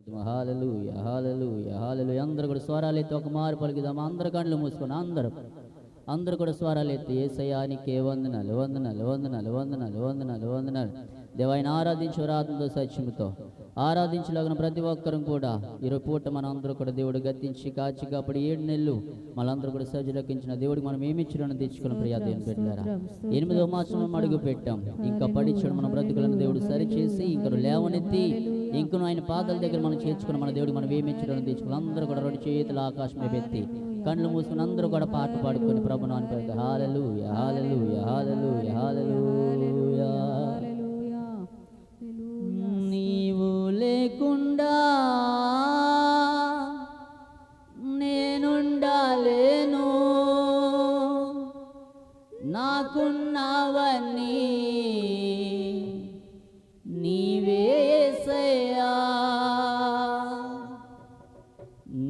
హల్లెలూయా హల్లెలూయా హల్లెలూయా. అందరూ కూడా స్వరాలు ఎత్తి ఒక మారు పలికిదాం. అందరు కళ్ళు మూసుకొని అందరూ కూడా స్వరాలు ఎత్తి యేసయ్యా నీకే వందనాలు వందనాలు వందనాలు వందనాలు వందనాలు వందనాలు. దేవాయన ఆరాధించు ఆరాధనతో సత్యముతో ఆరాధించలాగిన ప్రతి ఒక్కరూ కూడా ఈరోజు పూట మన అందరూ కూడా దేవుడు గద్దించి కాచి కాపాడి 7 నెలలు మనందరూ కూడా సజ్జలకించిన దేవుడికి మనం ఏమిచ్చులను తెచ్చుకున్న ప్రియాదేని పెట్టారా. 8వ మాసం అడుగు పెట్టాం. ఇంకా పడిచ్చాడు మన బ్రతుకులను దేవుడు సరిచేసి ఇంకా లేవనెత్తి ఇంకను ఆయన పాదాల దగ్గర మనం చేర్చుకున్న మన దేవుడికి మనం ఏమిచ్చులను తెచ్చుకుని అందరూ కూడా 2 చేతులు ఆకాశం ఎత్తి కళ్ళు మూసుకుని అందరూ కూడా పాట పాడుకొని ప్రభును అని పెడతారు. హల్లెలూయా హల్లెలూయా హల్లెలూయా హల్లెలూయా. నీవు లేకుండా నేనుండాలేను, నాకున్నవన్నీ నీవే యేసయ్యా.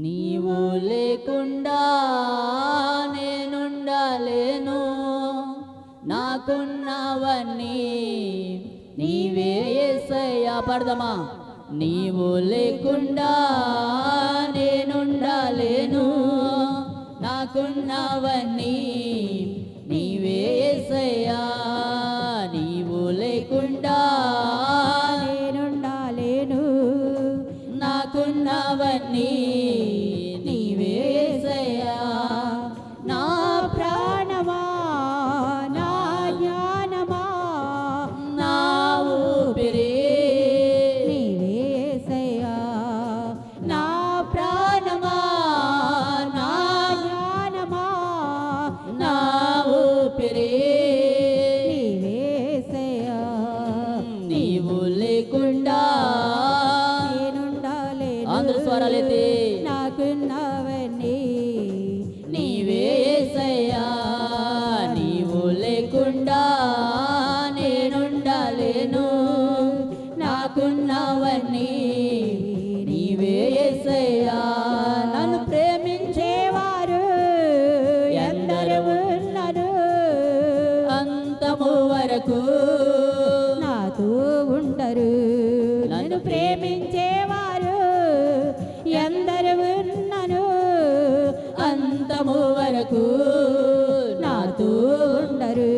నీవు లేకుండా నేనుండాలేను, నాకున్నవన్నీ నీవే యేసయ్యా. పడదమా. నీవు లేకుండా నేనుండాలేను, నాకున్నవన్నీ నీవే యేసయ్యా. నీవు లేకుండా నేనుండాలేను, నాకున్నవన్నీ నీవే యేసయ్యా. నా ప్రాణమా నా జ్ఞానమా నా ఊపిరి నీవే యేసయ్యా. నా ప్రాణమా నా జ్ఞానమా నా ఊపిరి నీవే యేసయ్యా. నీవు లేకుండా నేనుండాలేను, అందరూ స్వరాలెత్తి నాకున్నవన్నీ నీవే యేసయ్యా. నీవు లేకుండా నేనుండాలేను, నాకున్నవన్నీ నీవే యేసయ్యా. నన్ను ప్రేమించేవారు ఎందరు ఉన్నను, అంతము వరకు నాతో ఉండరు. నన్ను ప్రేమించేవారు ఎందరు ఉన్నను, అంతము వరకు నాతో ఉండరు.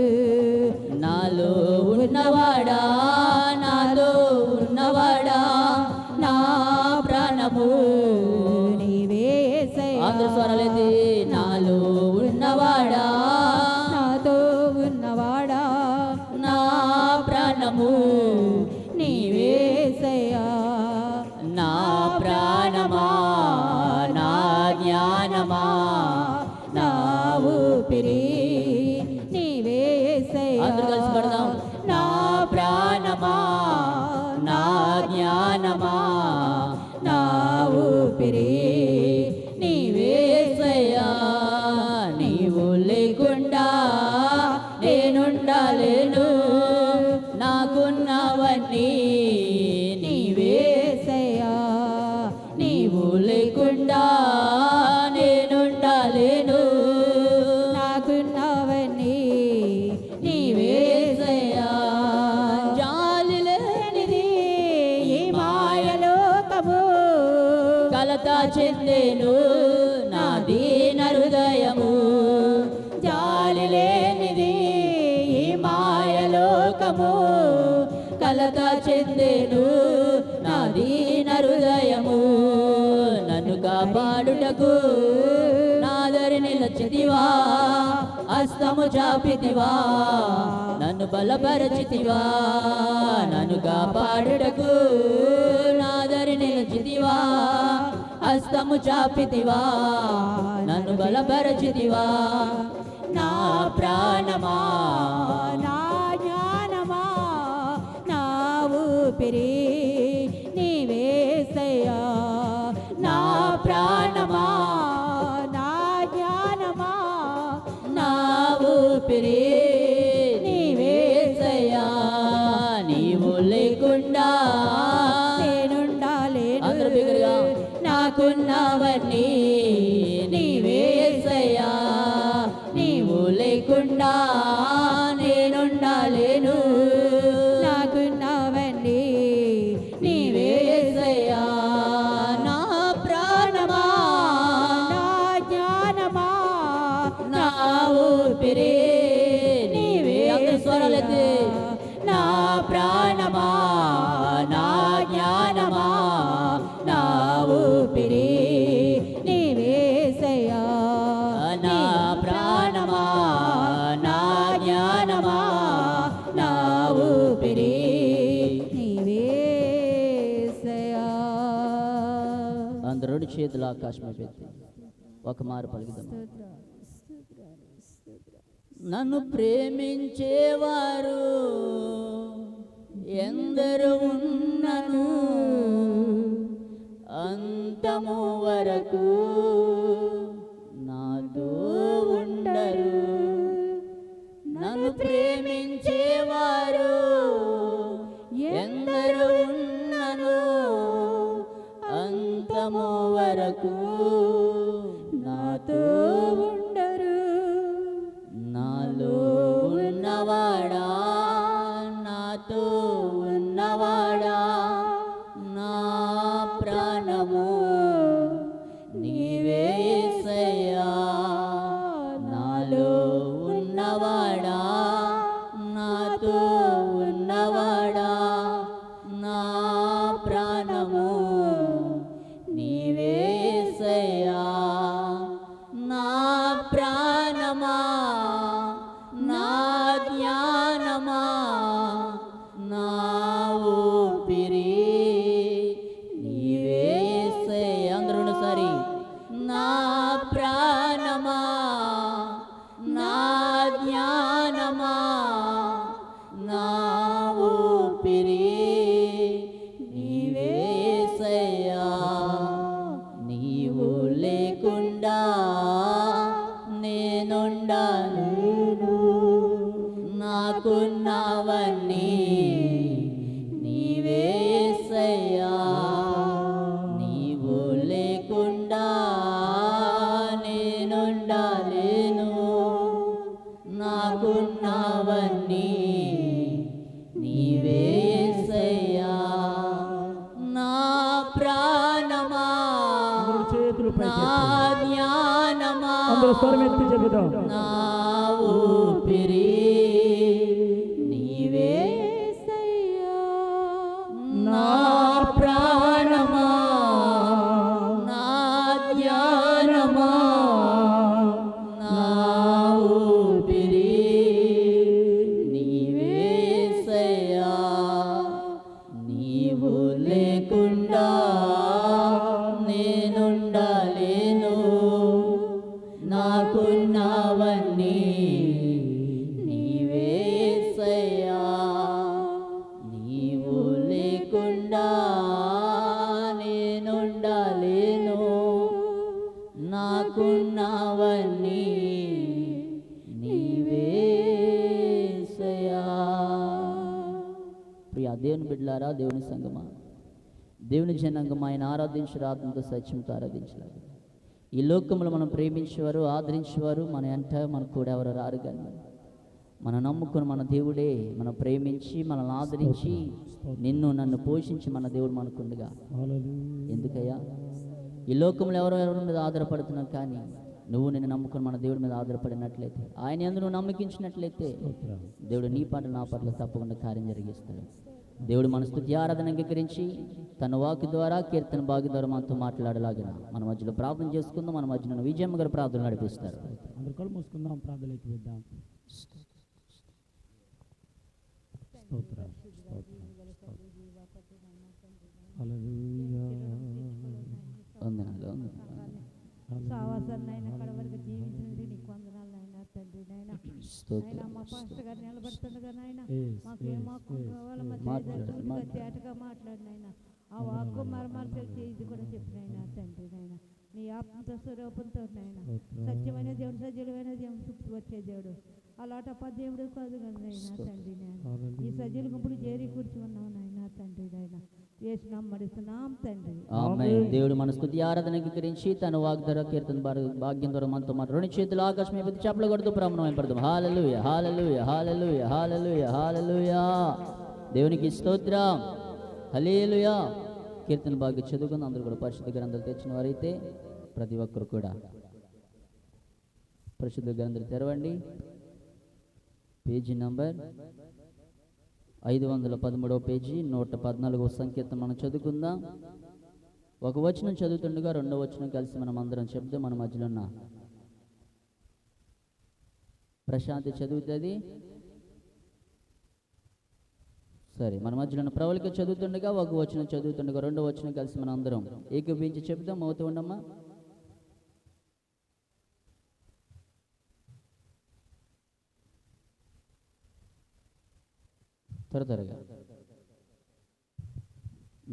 నాలో ఉన్నవాడా నాలో ఉన్నవాడా నా ప్రాణము నీవే యేసయ్యా. అందరూ స్వరాలైతే నాలో ఉన్నవాడా నాతో ఉన్నవాడా నా ప్రాణము నీవే యేసయ్యా. నా ప్రాణమా నా జ్ఞానమా నా ఊపిరి నీవే యేసయ్యా. అందరూ కలిసి పడదాం. నా ప్రాణమా నా జ్ఞానమా నా ఊపిరి నీవే యేసయ్యా. నీవు లేకుండా నేనుండాలేను, నాకున్నవన్నీ నీవే యేసయ్యా. నీవు లేకుండా నేనుండాలేను, నాకున్నవన్నీ నీవే యేసయ్యా. జాలి లేనిది ఈ మాయలోకము కలత చెందేను నా దీన హృదయము. జాలి లేనిది ఈ మాయలోకము కలత చెందేను నా దీన హృదయము. నన్ను కాపాడుటకు నాదరి నిలచితివా, హస్తము చాపితివా, నన్ను బలపరచితివా. నన్ను కాపాడుటకు నాదరి నిలచితివా, హస్తము చాపితివా, నన్ను బలపరచితివా. నా ప్రాణమా నా జ్ఞానమా నా ఊపిరి నీవే యేసయ్యా. నా ప్రాణమా నా జ్ఞానమా నా ఊపిరి నీవే యేసయ్యా. నీవు లేకుండా నేనుండాలేను, అందరూ బిగ్గరగా నాకున్నవన్నీ నీవే యేసయ్యా. నీవు లేకుండా నేనుండాలేను, నాకున్నవన్నీ నీవే యేసయ్యా. అందరు రెండు చేతులు ఆకాశం పెట్టి ఒక మారు పలుకుదాం. నన్ను ప్రేమించేవారు ఎందరు ఉన్నను అంతము వరకు నాతో ఉండరు. నన్ను ప్రేమించేవారు ఎందరు ఉన్నను అంతము వరకు నాతో ఉండరు. నాలో ఉన్నవాడా నాతో ఉన్నవాడా నా ప్రాణము నీవే యేసయ్యా. నాలో ఉన్నవాడా నాతో ఉన్నవాడా నా ప్రాణము నీవే యేసయ్యా. నా ప్రాణమా నా జ్ఞానమా నా ఊపిరి నీవే యేసయ్యా. అందరూ సరి. నా ప్రాణమా నా జ్ఞానమా నా ఊపిరి నీవే యేసయ్యా. నీవు లేకుండా నేనుండలేను. నాకున్నవన్నీ నీవే యేసయ్యా. నీవు లేకుండా నేనుండలేను. నాకున్నవన్నీ నీవే యేసయ్యా. నా ప్రాణమా నా జ్ఞానమా నా ఊపిరి నీవే యేసయ్యా. నా ప్రాణమా నా జ్ఞానమా నా ఊపిరి నీవే యేసయ్యా. నీవు లేకుండా నేనుండలేను. నాకున్నవన్నీ నీవే యేసయ్యా. నీవు లేకుండా నేనుండలేను. నాకున్నవన్నీ నీవే యేసయ్యా. ప్రియ దేవుని బిడ్డలారా, దేవుని సంగమా, దేవుని జనాంగం ఆయన ఆరాధించు ఆత్మతో సత్యంతో ఆరాధించలేదు. ఈ లోకంలో మనం ప్రేమించేవారు ఆదరించేవారు మన ఎంట మనకు కూడా ఎవరు రారు. కానీ మనం నమ్ముకుని మన దేవుడే మనం ప్రేమించి మనల్ని ఆదరించి నిన్ను నన్ను పోషించి మన దేవుడు మనకుండగా. ఎందుకయ్యా ఈ లోకంలో ఎవరెవరి మీద ఆధారపడుతున్నాం, కానీ నువ్వు నిన్ను నమ్ముకుని మన దేవుడి మీద ఆధారపడినట్లయితే, ఆయన యందు నువ్వు నమ్మకించినట్లయితే దేవుడు నీ పట్ల నా పట్ల తప్పకుండా కార్యం జరిగిస్తాడు. దేవుడు మన స్తుతి ఆరాధన అంగీకరించి తన వాక్కు ద్వారా కీర్తన భాగ్య ద్వారా మనతో మాట్లాడలాగిన మన మధ్యలో ప్రార్థన చేసుకుందాం. మన మధ్యలో విజయమ్మ గారు ప్రార్థన నడిపిస్తారు. అందరు కళ్ళు మూసుకుందాం, ప్రార్థనలోకి వెళ్దాం. సావాసాన్ని అక్కడ వరకు జీవించినది నీకు వందనాలు నాయన తండ్రి. నాయన మా పాస్టర్ గారు నిలబడుతుండగా నాయన మాకేం వాక్కు కావాలో తేటగా మాట్లాడినైనా ఆ వాక్కు మరమరసలు చేసి కూడా చెప్పినైనా తండ్రి. నాయన నీ ఆత్మతో స్వరూపంతో నాయన సత్యమైన దేవుడు సజీవమైన దేవుడు చుట్టూ వచ్చే దేవుడు అలాటప్ప దేవుడు కాదు కదా నాయన తండ్రి. నాయన ఈ సజీల గుంపుడు చేరి కూర్చున్నావు నాయన తండ్రి. నాయన దేవుడు మన స్తుతి ఆరాధన అంగీకరించి తన వాగ్దార కీర్తన భాగ్యం ద్వారా మనతో మాట రెండు చేతులు ఆకాశం మీద చప్పలు కొడుతూ ప్రారంభం పడతాం. హల్లెలూయా హల్లెలూయా హల్లెలూయా హల్లెలూయా హల్లెలూయా. దేవునికి స్తోత్రం. హల్లెలూయా. కీర్తన భాగ్యం చదువుకుని అందరూ కూడా పరిశుద్ధ గ్రంథాలు తెచ్చిన వారైతే ప్రతి ఒక్కరు కూడా పరిశుద్ధ గ్రంథాలు తెరవండి. పేజీ నంబర్ 513వ పేజీ 114వ సంకీర్తన మనం చదువుకుందాం. ఒక వచనం చదువుతుండగా రెండో వచనం కలిసి మనం అందరం చెప్తే మన మధ్యలో ఉన్న ప్రశాంతి చదువుతుంది. సరే, మన మధ్యలో ఉన్న ప్రవళిక చదువుతుండగా ఒక వచనం చదువుతుండగా రెండో వచనం కలిసి మనం అందరం ఏకీభవించి చెప్దాం. అవుతూ ఉండమ్మా. త్వరగా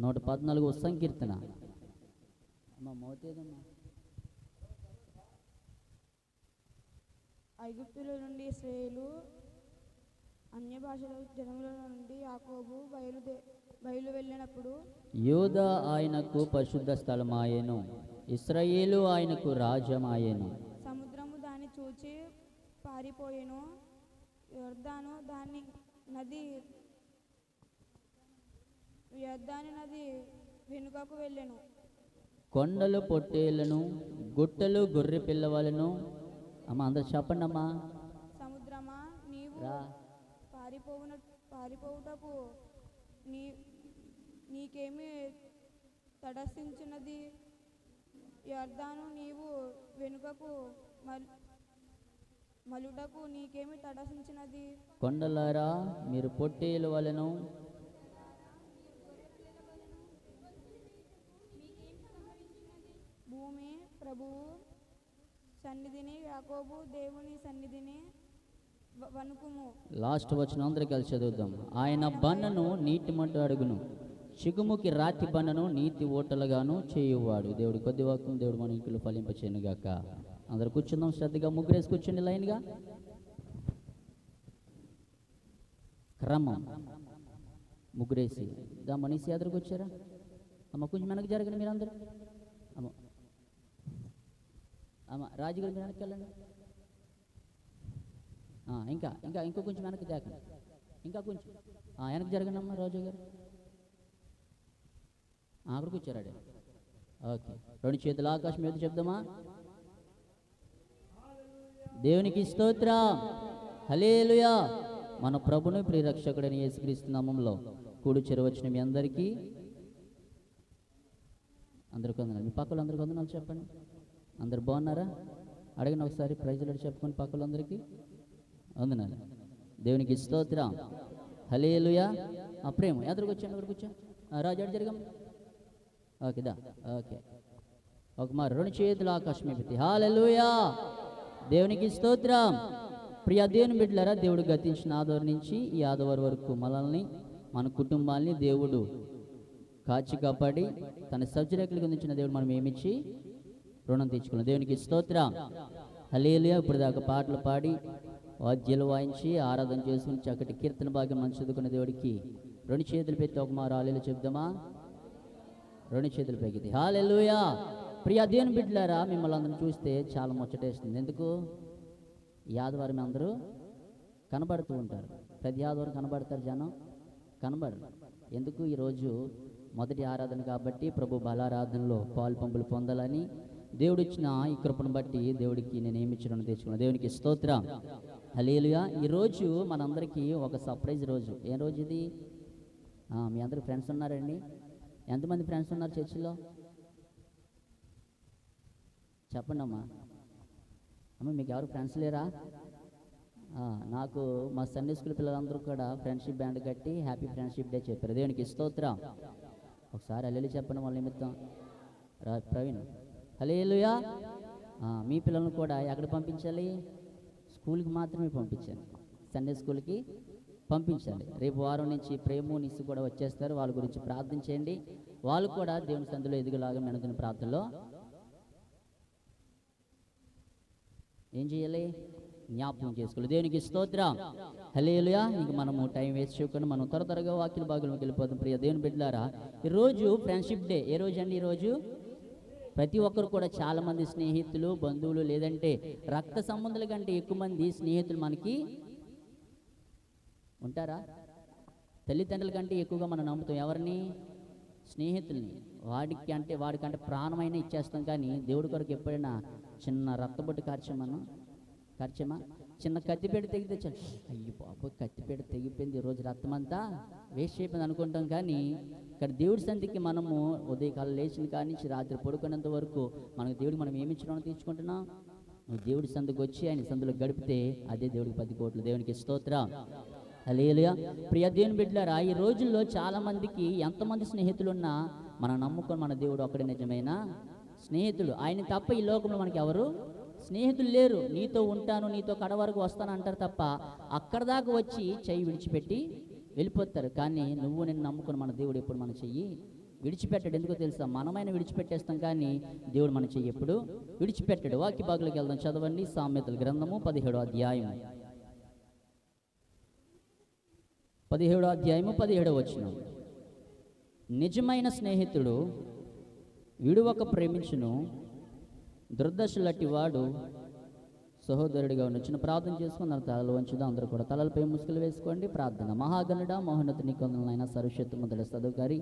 114వ సంకీర్తన. అమ్మా మోతేదమ్మా. ఐగుప్తుల నుండి ఇశ్రాయేలు, అన్య భాషల జనముల నుండి యాకోబు బయలు వెళ్ళినప్పుడు యూదా ఆయనకు పరిశుద్ధ స్థలమాయెను, ఇశ్రాయేలు ఆయనకు రాజ్యమాయెను. సముద్రము దాన్ని చూచి పారిపోయెను, యొర్దాను నది వెనుకకు వెళ్ళెను. కొండలు పొట్టేళ్లను, గుట్టలు గొర్రె పిల్లవాళ్ళను. అమ్మ అందరు చెప్పండి అమ్మా. సముద్రమా, నీవు పారిపోవుటకు నీకేమి తటస్థించినది? యొర్దాను, నీవు వెనుకకు మలుటకు నీకేమి తటస్థించినది? కొండలారా, మీరు పొట్టేలు వలెను, భూమి ప్రభువు సన్నిధిని, యాకోబు దేవుని సన్నిధిని వణుకుము. లాస్ట్ వచనం అందరూ కలిసి చదువుదాం. ఆయన బన్నను నీటి మంట అడుగును, చిగుముకి రాతి బన్నను నీతి ఓటలుగాను చేయువాడు. దేవుడి కొద్ది వాక్యం దేవుడు మన ఇంట్లో ఫలింపచేయను గాక. అందరు కూర్చుందాం శ్రద్ధగా. ముగ్గురేసి కూర్చోండి లైన్గా. క్రమం ముగ్గురేసి దా మనీసి ఎదురుకు వచ్చారా? అమ్మ కొంచెం వెనక్కి జరగండి మీరందరూ. అమ్మ అమ్మ రాజుగారు మీరు వెనక్కి వెళ్ళండి. ఇంకా ఇంకా ఇంకో కొంచెం వెనక్కి దాకండి, ఇంకా కొంచెం వెనక్కి జరగండి అమ్మ. రాజు గారు అక్కడికి వచ్చారాడే. ఓకే, రెండు చేతులు ఆకాశం మీద చెప్దామా. దేవునికి స్తోత్రం, హల్లెలూయా. మన ప్రభుని ప్రియరక్షకుడైన యేసుక్రీస్తు నామములో కూడి చేరవచ్చిన మీ అందరికీ అందరికి వందనాలు. మీ పక్కలు అందరికి వందనాలు చెప్పండి. అందరు బాగున్నారా? అడగండి ఒకసారి. ప్రైజులు చెప్పుకొని పక్కలందరికీ వందనాలు. దేవునికి స్తోత్రం, హల్లెలూయా. ప్రేమ ఎదురుకు వచ్చాను, అక్కడికి వచ్చా. రాజు అడి జరగం. ఓకే దా. ఓకే, ఒక మరి రెండు చేతులు ఆకాశం పెట్టి హల్లెలూయా. దేవునికి స్తోత్రం. ప్రియ దేవుని బిడ్డలారా, దేవుడు గతించిన ఆదివారం నుంచి ఈ ఆదివారం వరకు మనల్ని, మన కుటుంబాన్ని దేవుడు కాచి కాపాడి తన సబ్జెక్టులకు అందించిన దేవుడు మనం ఏమిచ్చి రుణం తెచ్చుకున్నాం. దేవునికి స్తోత్రం, హల్లెలూయా. ఇప్పుడు దాకా పాటలు పాడి వాద్యాలు వాయించి ఆరాధన చేసుకుని చక్కటి కీర్తన భాగ్యం మనం చదువుకున్న దేవుడికి రెండు చేతులు పెట్టి ఒక మారు హల్లెలూయా చెప్దామా. రెండు చేతులు పెగితే హల్లెలూయా. ప్రియ దేవుని బిడ్డలారా, మిమ్మల్ని అందరం చూస్తే చాలా ముచ్చటేస్తుంది. ఎందుకు? ఈ ఆదివారం అందరూ కనబడుతూ ఉంటారు. ప్రతి ఆదివారం కనబడతారు జనం, కనబడరు. ఎందుకు? ఈరోజు మొదటి ఆరాధన కాబట్టి ప్రభు బలారాధనలో పాలు పంపులు పొందాలని దేవుడు ఇచ్చిన ఈ కృపను బట్టి దేవుడికి నేను ఏమిచ్చినను తెచ్చుకున్నాను. దేవునికి స్తోత్రం, హల్లెలూయా. ఈరోజు మనందరికీ ఒక సర్ప్రైజ్ రోజు. ఏం రోజు ఇది? మీ అందరికి ఫ్రెండ్స్ ఉన్నారండి? ఎంతమంది ఫ్రెండ్స్ ఉన్నారు చర్చిలో? చెప్పండి అమ్మా. అమ్మ మీకు ఎవరు ఫ్రెండ్స్ లేరా? నాకు మా సండే స్కూల్ పిల్లలందరూ కూడా ఫ్రెండ్షిప్ బ్యాండ్ కట్టి హ్యాపీ ఫ్రెండ్షిప్ డే చెప్పారు. దేవునికి స్తోత్రం. ఒకసారి హల్లెలూయా చెప్పండి వాళ్ళ నిమిత్తం. ప్రవీణ్ హల్లెలూయా. మీ పిల్లలను కూడా ఎక్కడ పంపించాలి? స్కూల్కి మాత్రమే పంపించాలి, సండే స్కూల్కి పంపించాలి. రేపు వారం నుంచి ప్రేమ నిస్సు కూడా వచ్చేస్తారు. వాళ్ళ గురించి ప్రార్థన చేయండి. వాళ్ళు కూడా దేవుని సందులో ఎదుగులాగా మెనుకున్న ప్రార్థనలో ఏం చేయాలి? జ్ఞాపకం చేసుకోవాలి. దేవునికి స్తోత్రం, హల్లెలూయా. ఇంక మనము టైం వేస్ట్ చేయకుండా మనం త్వరగా వాక్య భాగంలోకి వెళ్ళిపోతాం. ప్రియ దేవుని బిడ్డలారా, ఈరోజు ఫ్రెండ్షిప్ డే. ఏ రోజు అండి? ఈరోజు ప్రతి ఒక్కరు కూడా చాలామంది స్నేహితులు, బంధువులు, లేదంటే రక్త సంబంధాల కంటే ఎక్కువ మంది స్నేహితులు మనకి ఉంటారా? తల్లిదండ్రుల కంటే ఎక్కువగా మనం నమ్ముతాం ఎవరిని? స్నేహితుల్ని. వాడికంటే ప్రాణమైనా ఇచ్చేస్తాం. కానీ దేవుడి కొరకు ఎప్పుడైనా చిన్న రక్తబొట్టు కార్చమా? చిన్న కత్తిపేట తెగితే చాలు, అయ్యి బాబు కత్తిపేట తెగిపోయింది, ఈరోజు రక్తం అంతా వేస్ట్ అయిపోయింది అనుకుంటాం. కానీ ఇక్కడ దేవుడి సంధికి మనము ఉదయకాలం లేచిన కాడి నుంచి రాత్రి పడుకునేంత వరకు మనకు దేవుడికి మనం ఏమి ఇచ్చినా తీర్చుకుంటున్నాం. నువ్వు దేవుడి సందుకు వచ్చి ఆయన సందులో గడిపితే అదే దేవుడికి 10 కోట్లు. దేవునికి స్తోత్రం, హల్లెలూయా. ప్రియ దేవుని బిడ్డలారా, ఈ రోజుల్లో చాలామందికి ఎంతమంది స్నేహితులున్నా మనం నమ్ముకొని మన దేవుడు ఒక్కడే నిజమైన స్నేహితుడు. ఆయన తప్ప ఈ లోకంలో మనకి ఎవరు స్నేహితులు లేరు. నీతో ఉంటాను, నీతో కడ వరకు వస్తాను అంటారు తప్ప అక్కడ దాకా వచ్చి చెయ్యి విడిచిపెట్టి వెళ్ళిపోతారు. కానీ నువ్వు నిన్ను నమ్ముకొని మన దేవుడు ఎప్పుడు మన చెయ్యి విడిచిపెట్టాడు. ఎందుకో తెలుసా? మనమైన విడిచిపెట్టేస్తాం కానీ దేవుడు మన చెయ్యి ఎప్పుడు విడిచిపెట్టాడు. వాక్య భాగంలోకి వెళ్దాం. చదవండి సామెతల గ్రంథము 17వ అధ్యాయం 17వ వచనం. నిజమైన స్నేహితుడు విడువక ప్రేమించును, దుర్దశలట్టి వాడు సహోదరుడిగా ఉండొచ్చిన. ప్రార్థన చేసుకున్నారు. తలలు వంచుదాం. అందరూ కూడా తలలపై ముసుగులు వేసుకోండి. ప్రార్థన. మహాగణుడ మహోన్నతుని కొందలైన సర్వశక్తి మొదల సదుకారి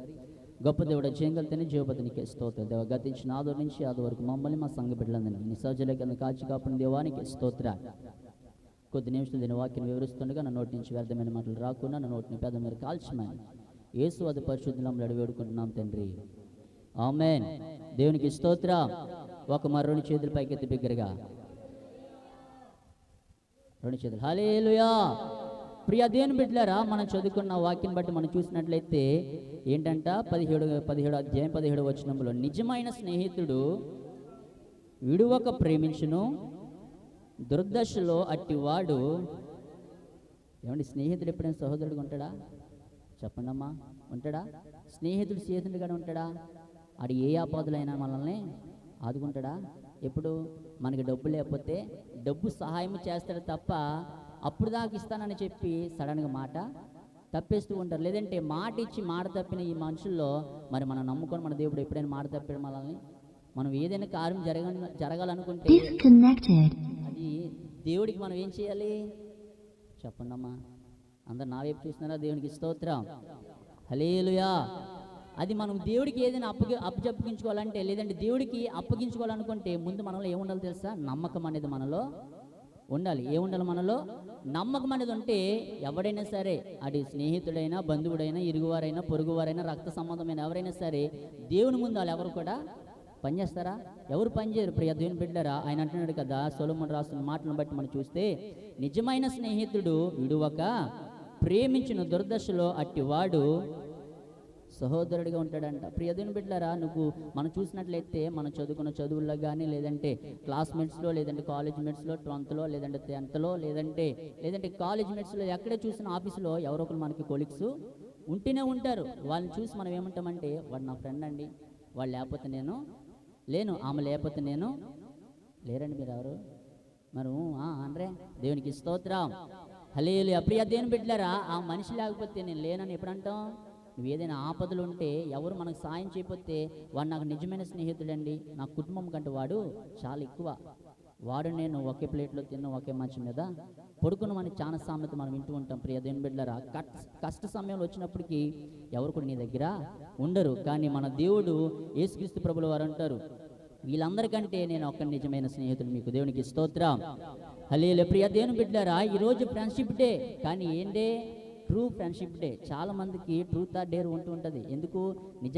గొప్ప దేవుడ జయంగల్తని జీవపతినికి స్తోత్ర. దేవ గతించిన ఆదో నుంచి ఆది వరకు మమ్మల్ని మా సంఘ బిడ్డలందరినీ నీ సహజలకి కాచి కాపుని దేవానికి స్తోత్ర. కొద్ది నిమిషాలు దీని వాక్యం వివరిస్తుండగా నా నోటి నుంచి వ్యర్థమైన మాటలు రాకుండా నా నోటిని పెద్ద మీరు కాల్చమని యేసు అది పరిశుద్ధంలో అడిగి వేడుకుంటున్నాం తండ్రి. ఆమేన్. దేవునికి స్తోత్ర. ఒక మరి 2 చేతులు పైకెత్తి బిగ్గరగా 2 చేతులు. హల్లెలూయా. ప్రియ దేవుని బిడ్డలారా, మనం చదువుకున్న వాక్యం బట్టి మనం చూసినట్లయితే ఏంటంట 17వ అధ్యాయం 17వ వచనంలో నిజమైన స్నేహితుడు విడువక ప్రేమించును, దుర్దశలో అట్టివాడు. ఏమండి, స్నేహితుడు ఎప్పుడైనా సహోదరుడిగా ఉంటాడా? చెప్పండి అమ్మా, ఉంటాడా? స్నేహితుడిగానే ఉంటాడా? ఆడు ఏ ఆపదలైనా మనల్ని ఆదుకుంటాడా? ఎప్పుడు మనకి డబ్బు లేకపోతే డబ్బు సహాయం చేస్తాడు తప్ప అప్పుడు దాకా ఇస్తానని చెప్పి సడన్గా మాట తప్పేస్తూ ఉంటారు. లేదంటే మాట ఇచ్చి మాట తప్పిన ఈ మనుషుల్లో మరి మనం నమ్ముకొని మన దేవుడు ఎప్పుడైనా మాట తప్పాడు మనల్ని, మనం ఏదైనా కార్యం జరగాలనుకుంటే అది దేవుడికి మనం ఏం చేయాలి? చెప్పండి అమ్మా. అందరు నా వైపు చూస్తున్నారా? దేవునికి స్తోత్రం. హల్లెలూయా. అది మనం దేవుడికి ఏదైనా అప్పచెప్పుకోవాలంటే, లేదంటే దేవుడికి అప్పగించుకోవాలనుకుంటే ముందు మనలో ఏముండాలి తెలుసా? నమ్మకం అనేది మనలో ఉండాలి. ఏముండాలి మనలో? నమ్మకం అనేది ఉంటే ఎవడైనా సరే, అది స్నేహితుడైనా, బంధువుడైనా, ఇరుగువారైనా, పొరుగువారైనా, రక్త సంబంధమైన ఎవరైనా సరే దేవుని ముందు వాళ్ళు ఎవరు కూడా పనిచేస్తారా? ఎవరు పనిచేయరు. ప్రియ దేవుని బిడ్డలారా, ఆయన అంటున్నాడు కదా, సొలొమోను రాస్తున్న మాటలను బట్టి మనం చూస్తే నిజమైన స్నేహితుడు విడువక ప్రేమించిన దుర్దశలో అట్టివాడు సహోదరుడిగా ఉంటాడంట. ప్రియ దేవుని బిడ్డలారా, మనం చూసినట్లయితే మనం చదువుకున్న చదువుల్లో కానీ, లేదంటే క్లాస్మేట్స్లో, లేదంటే కాలేజ్ మేట్స్లో, 12లో, లేదంటే 10thలో, లేదంటే కాలేజ్ మేట్స్లో, ఎక్కడే చూసిన ఆఫీసులో ఎవరో ఒకరు మనకి కొలీగ్స్ ఉంటూనే ఉంటారు. వాళ్ళని చూసి మనం ఏమంటామంటే, వాడు నా ఫ్రెండ్ అండి, వాడు లేకపోతే నేను లేను, ఆమె లేకపోతే నేను లేరండి. మీరు ఎవరు మరి? అనరే. దేవునికి స్తోత్రం. హల్లెలూయా. ప్రియ దేవుని బిడ్డలారా, ఆ మనిషి లేకపోతే నేను లేనని ఎప్పుడు అంటాం? నువ్వు ఏదైనా ఆపదలు ఉంటే, ఎవరు మనకు సాయం చేయకపోతే వాడు నాకు నిజమైన స్నేహితుడండి, నా కుటుంబం కంటే వాడు చాలా ఎక్కువ, వాడు నేను ఒకే ప్లేట్లో తిన్న, ఒకే మంచం మీద పడుకున్నామని చాలా సామెత మనం వింటూ ఉంటాం. ప్రియ దేవుని బిడ్డలారా, కష్ట సమయంలో వచ్చినప్పటికీ ఎవరు కూడా నీ దగ్గర ఉండరు. కానీ మన దేవుడు యేసుక్రీస్తు ప్రభుల వారు అంటారు, వీళ్ళందరికంటే నేను ఒక్క నిజమైన స్నేహితుడు మీకు. దేవునికి స్తోత్రం. హల్లెలూయా. ప్రియ దేవుని బిడ్డలారా, ఈరోజు ఫ్రెండ్షిప్ డే. కానీ ఏంటే? True friendship day. చాలా మందికి ట్రూత్ ఆర్ డేర్ ఉంటూ ఉంటుంది. ఎందుకు?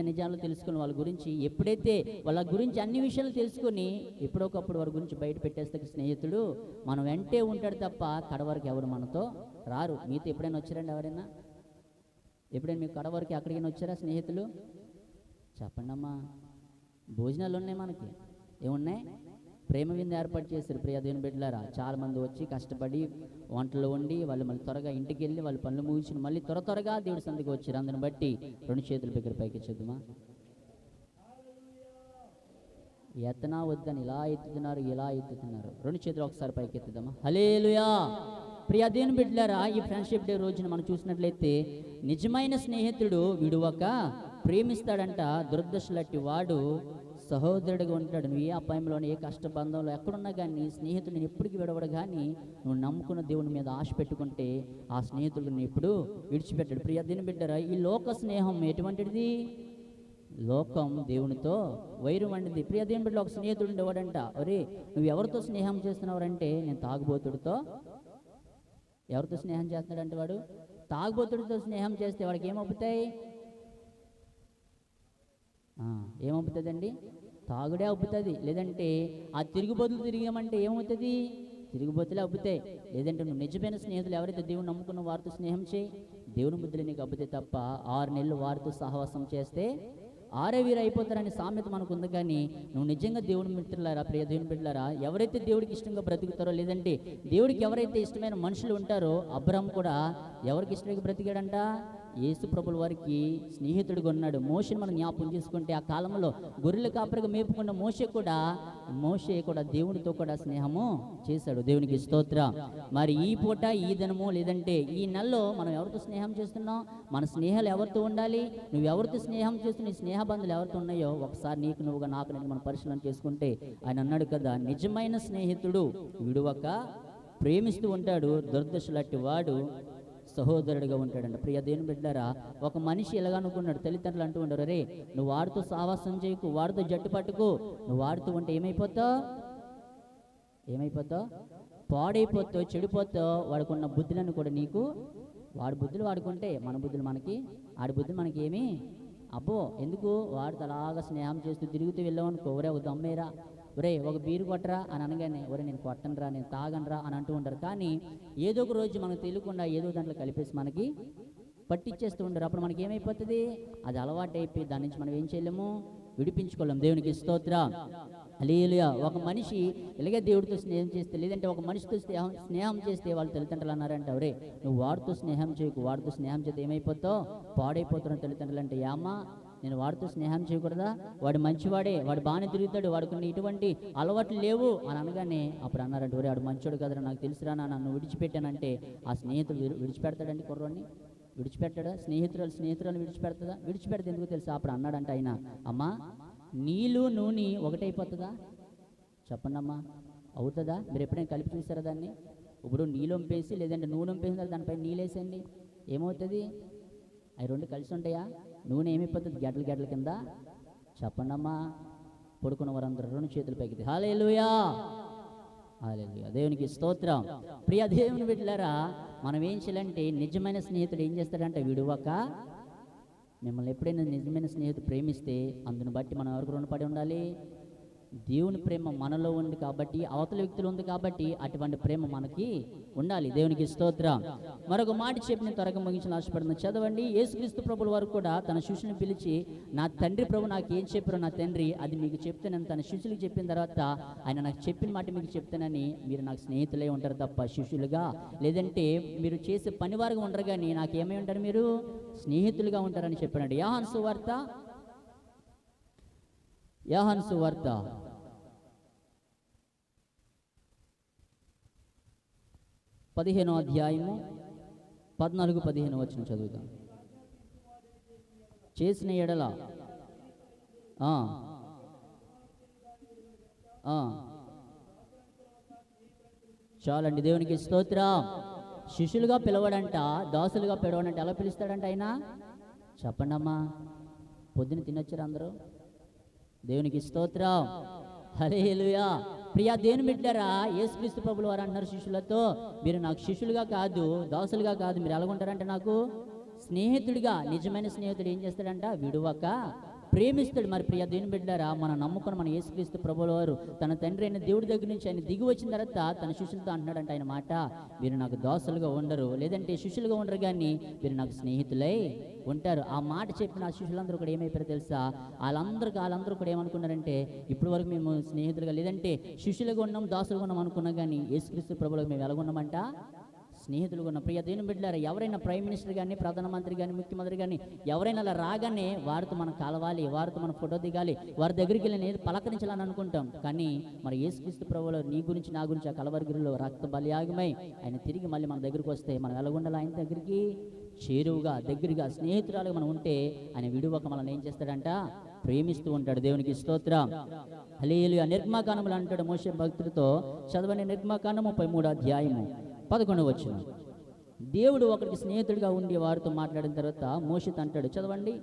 నిజాలు తెలుసుకుని వాళ్ళ గురించి, ఎప్పుడైతే వాళ్ళ గురించి అన్ని విషయాలు తెలుసుకొని ఎప్పుడొకప్పుడు వారి గురించి బయట పెట్టేస్తే స్నేహితుడు మన వెంటే ఉంటాడు తప్ప కడవరకు ఎవరు మనతో రారు. మీతో ఎప్పుడైనా వచ్చారండి? ఎవరైనా ఎప్పుడైనా మీకు కడవరకు ఎక్కడికైనా వచ్చారా స్నేహితులు? చెప్పండి అమ్మా. భోజనాలు ఉన్నాయి, మనకి ఏమున్నాయి? ప్రేమ విందు ఏర్పాటు చేశారు. ప్రియ దేవుని బిడ్డలారా, చాలామంది వచ్చి కష్టపడి వంటలు వండి వాళ్ళు మళ్ళీ త్వరగా ఇంటికి వెళ్ళి వాళ్ళ పనులు ముగించి మళ్ళీ త్వరగా దేవుడి సందికి వచ్చారు. అందుని బట్టి 2 చేతుల దగ్గర పైకి ఎత్తుమా. ఎత్తనా వద్దని ఇలా ఎత్తుతున్నారు, ఇలా ఎత్తుతున్నారు. 2 చేతులు ఒకసారి పైకి ఎత్తుదామా. హల్లెలూయా. ప్రియ దేవుని బిడ్డలారా, ఈ ఫ్రెండ్షిప్ డే రోజున మనం చూసినట్లయితే నిజమైన స్నేహితుడు విడువక ప్రేమిస్తాడంట, దుర్దశలట్టి వాడు సహోదరుడిగా ఉంటాడు. నువ్వు ఏ అపాయంలోనే, ఏ కష్టబంధంలో ఎక్కడున్నా కానీ స్నేహితుడు నేను ఎప్పటికీ విడవడు. కానీ నువ్వు నమ్ముకున్న దేవుని మీద ఆశ పెట్టుకుంటే ఆ స్నేహితుడు నేను ఎప్పుడు విడిచిపెట్టాడు. ప్రియ దేవుని బిడ్డరా, ఈ లోక స్నేహం ఎటువంటిది? లోకం దేవునితో వైరం వంటిది. ప్రియ దేవుని బిడ్డలో ఒక స్నేహితుడు ఉండేవాడంట. ఒరే, నువ్వు ఎవరితో స్నేహం చేస్తున్నావంటే, నేను తాగుబోతుడితో. ఎవరితో స్నేహం చేస్తున్నాడంటే వాడు తాగుబోతుడితో స్నేహం చేస్తే వాడికి ఏమవుతాయి? ఏమవుతుందండి? తాగుడే అవుతుంది. లేదంటే ఆ తిరుగుబోతులు తిరిగామంటే ఏమవుతుంది? తిరిగిపోతేలే అబ్బుతాయి. లేదంటే నువ్వు నిజమైన స్నేహితులు ఎవరైతే దేవుని నమ్ముకున్న వారితో స్నేహం చేయి, దేవుని బుద్ధులు నీకు అబ్బుతాయి తప్ప 6 నెలలు వారితో సహవాసం చేస్తే ఆరే వీరు అయిపోతారని సామెత మనకు ఉంది. కానీ నువ్వు నిజంగా దేవుని మిత్రులారా, ప్రియ దేవుని బిడ్డలారా, ఎవరైతే దేవుడికి ఇష్టంగా బ్రతుకుతారో, లేదంటే దేవుడికి ఎవరైతే ఇష్టమైన మనుషులు ఉంటారో, అబ్రహాం కూడా ఎవరికి ఇష్టంగా బ్రతికాడంట? యేసు ప్రభుల వారికి స్నేహితుడిగా ఉన్నాడు. మోషేని మనం జ్ఞాపకం చేసుకుంటే ఆ కాలంలో గొర్రెల కాపరిగా మేపుకున్న మోషే కూడా దేవునితో కూడా స్నేహము చేశాడు. దేవునికి స్తోత్రం. మరి ఈ పూట, ఈ దినము, లేదంటే ఈ నెలలో మనం ఎవరితో స్నేహం చేస్తున్నాం? మన స్నేహాలు ఎవరితో ఉండాలి? నువ్వు ఎవరితో స్నేహం చేస్తున్న స్నేహ బంధువులు ఎవరితో ఉన్నాయో ఒకసారి నీకు నువ్వుగా, నాకు నేను మనం పరిశీలన చేసుకుంటే ఆయన అన్నాడు కదా, నిజమైన స్నేహితుడు విడువక ప్రేమిస్తూ ఉంటాడు, దుర్దశలట్టి వాడు సహోదరుడిగా ఉంటాడంట. ప్రియ దేవుని బిడ్డారా, ఒక మనిషి ఎలాగ అనుకున్నాడు, తల్లిదండ్రులు అంటూ ఉంటారు, రే నువ్వు వాడితో సావాసం చేయకు, వాడితో జట్టు పట్టుకు, నువ్వు వాడుతూ ఉంటే ఏమైపోతావు? పాడైపోతావు, చెడిపోతావు. వాడుకున్న బుద్ధులను కూడా నీకు, వాడి బుద్ధులు వాడుకుంటే మన బుద్ధులు మనకి, ఆడి బుద్ధులు మనకి ఏమి అబ్బో ఎందుకు? వాడితో అలాగా స్నేహం చేస్తూ తిరుగుతూ వెళ్ళామనుకో, ఒరే ఒక దమ్మేరా, ఒరే ఒక బీరు కొట్టరా అని అనగానే, ఒరే నేను కొట్టనురా, నేను తాగనరా అని అంటూ ఉంటారు. కానీ ఏదో ఒక రోజు మనకు తెలియకుండా ఏదో దాంట్లో కలిపేసి మనకి పట్టిచ్చేస్తూ ఉంటారు. అప్పుడు మనకి ఏమైపోతుంది? అది అలవాటు అయిపోయి దాని నుంచి మనం ఏం చేయలేము, విడిపించుకోలేం. దేవునికి స్తోత్రం. హల్లెలూయా. ఒక మనిషి ఇలాగే దేవుడితో స్నేహం చేస్తే, లేదంటే ఒక మనిషితో స్నేహం చేస్తే వాళ్ళ తల్లిదండ్రులు అన్నారంట, ఒరే నువ్వు వాడితో స్నేహం చేయకు, వాడితో స్నేహం చేస్తే ఏమైపోతావు? పాడైపోతున్నావు. తల్లిదండ్రులు అంటే, ఏమ్మా నేను వాడితో స్నేహం చేయకూడదా? వాడు మంచివాడే, వాడు బాగానే తిరుగుతాడు, వాడుకున్న ఇటువంటి అలవాట్లు లేవు అని అనగానే అప్పుడు అన్నారంటే, ఒరే వాడు మంచోడు కదరా, నాకు తెలుసురా, నన్ను విడిచిపెట్టానంటే ఆ స్నేహితుడు విడిచిపెడతాడండి? కుర్రోడిని విడిచిపెట్టాడా? స్నేహితురాలు విడిచిపెడతాడా? విడిచిపెడితే ఎందుకు తెలుసా? అప్పుడు అన్నాడంట ఆయన, అమ్మా నీళ్ళు నూనె ఒకటైపోతుందా? చెప్పండి అమ్మా, అవుతుందా? మీరు ఎప్పుడైనా కలిపి చూసారా దాన్ని? ఇప్పుడు నీళ్ళు వంపేసి, లేదంటే నూనె వంపేసి దానిపై నీళ్ళు వేసేయండి, ఏమవుతుంది? అవి రెండు కలిసి ఉంటాయా? నూనె ఏమైపోతుంది? గడ్డల కింద. చెప్పండి అమ్మా. పడుకున్న వారందరూ 2 చేతులు పైకి. హల్లెలూయా, హల్లెలూయా. దేవునికి స్తోత్రం. ప్రియ దేవుని బిడ్డలారా, మనం ఏం చేయాలంటే, నిజమైన స్నేహితుడు ఏం చేస్తాడంటే, విడువక మిమ్మల్ని ఎప్పుడైనా నిజమైన స్నేహితుడు ప్రేమిస్తే అందుని బట్టి మనం ఎవరికి రుణపడి ఉండాలి? దేవుని ప్రేమ మనలో ఉంది కాబట్టి, అవతల వ్యక్తులు ఉంది కాబట్టి అటువంటి ప్రేమ మనకి ఉండాలి. దేవునికి స్తోత్రం. మరొక మాట చెప్పి నేను త్వరగా ముగించిన ఆశపడుతున్నాను. చదవండి. యేసుక్రీస్తు ప్రభుల వారు కూడా తన శిష్యుని పిలిచి, నా తండ్రి ప్రభు నాకు ఏం చెప్పారో నా తండ్రి అది మీకు చెప్తానని తన శిష్యులకు చెప్పిన తర్వాత, ఆయన నాకు చెప్పిన మాట మీకు చెప్తానని, మీరు నాకు స్నేహితులై ఉంటారు తప్ప శిష్యులుగా, లేదంటే మీరు చేసే పనివారుగా ఉండరు, కానీ నాకేమై ఉంటారు? మీరు స్నేహితులుగా ఉంటారని చెప్పాడు. యోహాను సువార్త 15వ అధ్యాయము 14-15 వచనం చదువుతాం. చేసిన ఎడల చాలండి. దేవునికి స్తోత్రం. శిష్యులుగా పిలవడంట, దాసులుగా పిలవడంట. ఎలా పిలుస్తాడంట ఆయన? చెప్పండి అమ్మా. పొద్దున తినొచ్చారు అందరూ? దేవునికి స్తోత్రం. హల్లెలూయా. ప్రియా దేవుని బిడ్డలారా, యేసుక్రీస్తు ప్రభుల వారు అంటున్నారు శిష్యులతో, మీరు నాకు శిష్యులుగా కాదు, దాసులుగా కాదు, మీరు ఎలాగుంటారంటే నాకు స్నేహితుడిగా. నిజమైన స్నేహితుడు ఏం చేస్తాడంట? విడువక ప్రేమిస్తాడు. మరి ప్రియ దేవుని బిడ్డలారా, మనం నమ్ముకున్న మన యేసుక్రీస్తు ప్రభుల వారు తన తండ్రి అయిన దేవుడి దగ్గర నుంచి ఆయన దిగి వచ్చిన తర్వాత తన శిష్యులతో అంటున్నాడంట ఆయన మాట, మీరు నాకు దాసులుగా ఉండరు, లేదంటే శిష్యులుగా ఉండరు, కానీ మీరు నాకు స్నేహితులై ఉంటారు. ఆ మాట చెప్పిన ఆ శిష్యులందరూ కూడా ఏమైపోయారో తెలుసా? వాళ్ళందరూ కూడా ఏమనుకున్నారంటే, ఇప్పటి వరకు మేము స్నేహితులుగా, లేదంటే శిష్యులుగా ఉన్నాం, దాసులుగా ఉన్నాం అనుకున్నాం, కానీ యేసుక్రీస్తు ప్రభులకు మేము ఎలాగున్నామంట? స్నేహితులుగా ఉన్న. ప్రియ దేవుని బిడ్డలారా, ఎవరైనా ప్రైమ్ మినిస్టర్ కానీ, ప్రధానమంత్రి కానీ, ముఖ్యమంత్రి కానీ ఎవరైనా అలా రాగానే వారితో మనం కలవాలి, వారితో మనం ఫోటో దిగాలి, వారి దగ్గరికి వెళ్ళి పలకరించాలని అనుకుంటాం. కానీ మరి యేసుక్రీస్తు ప్రభువులో నీ గురించి నా గురించి ఆ కలవరిగిరిలో రక్త బలియాగమై ఆయన తిరిగి మళ్ళీ మన దగ్గరికి వస్తే మనం ఎలా ఉండాలి? ఆయన దగ్గరికి చేరువుగా, దగ్గరగా, స్నేహితురాలుగా మనం ఉంటే ఆయన విడువక మనల్ని ఏం చేస్తాడంట? ప్రేమిస్తూ ఉంటాడు. దేవునికి స్తోత్రం. హల్లెలూయా. నిర్గమకాండములో అంటాడు మోషే భక్తులతో, చదవండి. నిర్గమకాండం 33వ అధ్యాయము 11వ వచనం. దేవుడు ఒకరికి స్నేహితుడిగా ఉండి వారితో మాట్లాడిన తర్వాత మోషేతో అంటాడు, చదవండి.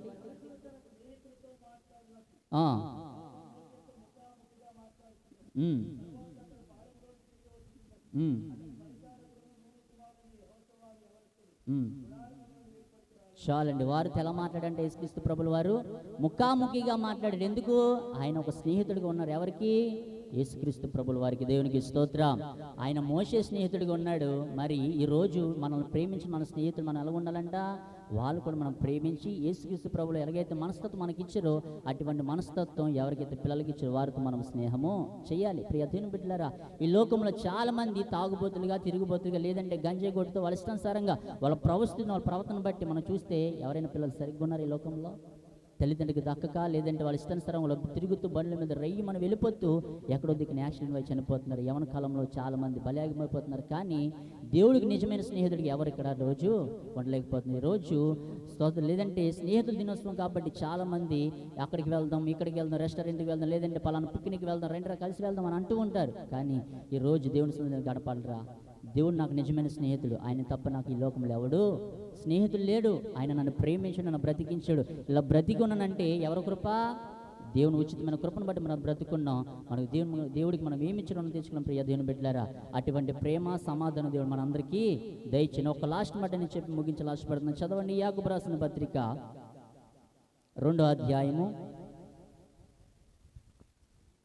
చాలండి. వారితో ఎలా మాట్లాడంటే, యేసుక్రీస్తు ప్రభుల వారు ముఖాముఖిగా మాట్లాడాడు. ఎందుకు? ఆయన ఒక స్నేహితుడిగా ఉన్నారు. ఎవరికి? యేసుక్రీస్తు ప్రభుల వారికి దేవునికి స్తోత్రం. ఆయన మోషే స్నేహితుడిగా ఉన్నాడు. మరి ఈరోజు మనల్ని ప్రేమించి మన స్నేహితులు మనం ఎలా ఉండాలంట? వాళ్ళు కూడా మనం ప్రేమించి యేసుక్రీస్తు ప్రభులు ఎలాగైతే మనస్తత్వం మనకి ఇచ్చారో అటువంటి మనస్తత్వం ఎవరికైతే పిల్లలకి ఇచ్చారో వారితో మనం స్నేహము చేయాలి. ప్రియ దేవుని బిడ్డలారా, ఈ లోకంలో చాలా మంది తాగుబోతులుగా, తిరుగుబోతులుగా, లేదంటే గంజాయి కొట్టుతో వాళ్ళ ఇష్టానుసారంగా వాళ్ళ ప్రవర్తన బట్టి మనం చూస్తే ఎవరైనా పిల్లలు సరిగ్గా ఉన్నారు ఈ లోకంలో? తల్లిదండ్రులకు దక్కక, లేదంటే వాళ్ళ ఇష్టానుసారం వాళ్ళు తిరుగుతూ బండ్ల మీద రయ్యి మనం వెళ్ళిపోతూ ఎక్కడో దిక్కున యాక్సిడెంట్ అయి చనిపోతున్నారు. యవన కాలంలో చాలా మంది బలియాగమైపోతున్నారు. కానీ దేవుడికి నిజమైన స్నేహితుడికి ఎవరు ఇక్కడ రోజు ఉండలేకపోతున్నారు. రోజు స్తోత్రం. లేదంటే స్నేహితుల దినోత్సవం కాబట్టి చాలా మంది అక్కడికి వెళ్దాం, ఇక్కడికి వెళ్దాం, రెస్టారెంట్కి వెళ్దాం, లేదంటే పలానా పిక్నిక్కి వెళ్దాం, రెండరా కలిసి వెళ్దాం అని అంటూ ఉంటారు. కానీ ఈ రోజు దేవుని సన్నిధిని గడపాలరా. దేవుడు నాకు నిజమైన స్నేహితుడు, ఆయన తప్ప నాకు ఈ లోకంలో ఎవడు స్నేహితుడు లేడు. ఆయన నన్ను ప్రేమించాడు, నన్ను బ్రతికించాడు. ఇలా బ్రతికి ఉన్నానంటే ఎవరి కృప? దేవుని ఉచితమైన కృపను బట్టి మనం బ్రతుకున్నాం. మనకు దేవుడికి మనం ఏమి ఇచ్చడం తెచ్చుకున్నాం. ప్రియ దేవుని బిడ్డలారా, అటువంటి ప్రేమ సమాధానం దేవుడు మనందరికీ దయచేయండి. ఒక లాస్ట్ మాట నేను చెప్పి ముగించాలి ఆశపడుతున్నాను. చదవండి యాకోబు రాసిన పత్రిక 2వ అధ్యాయము.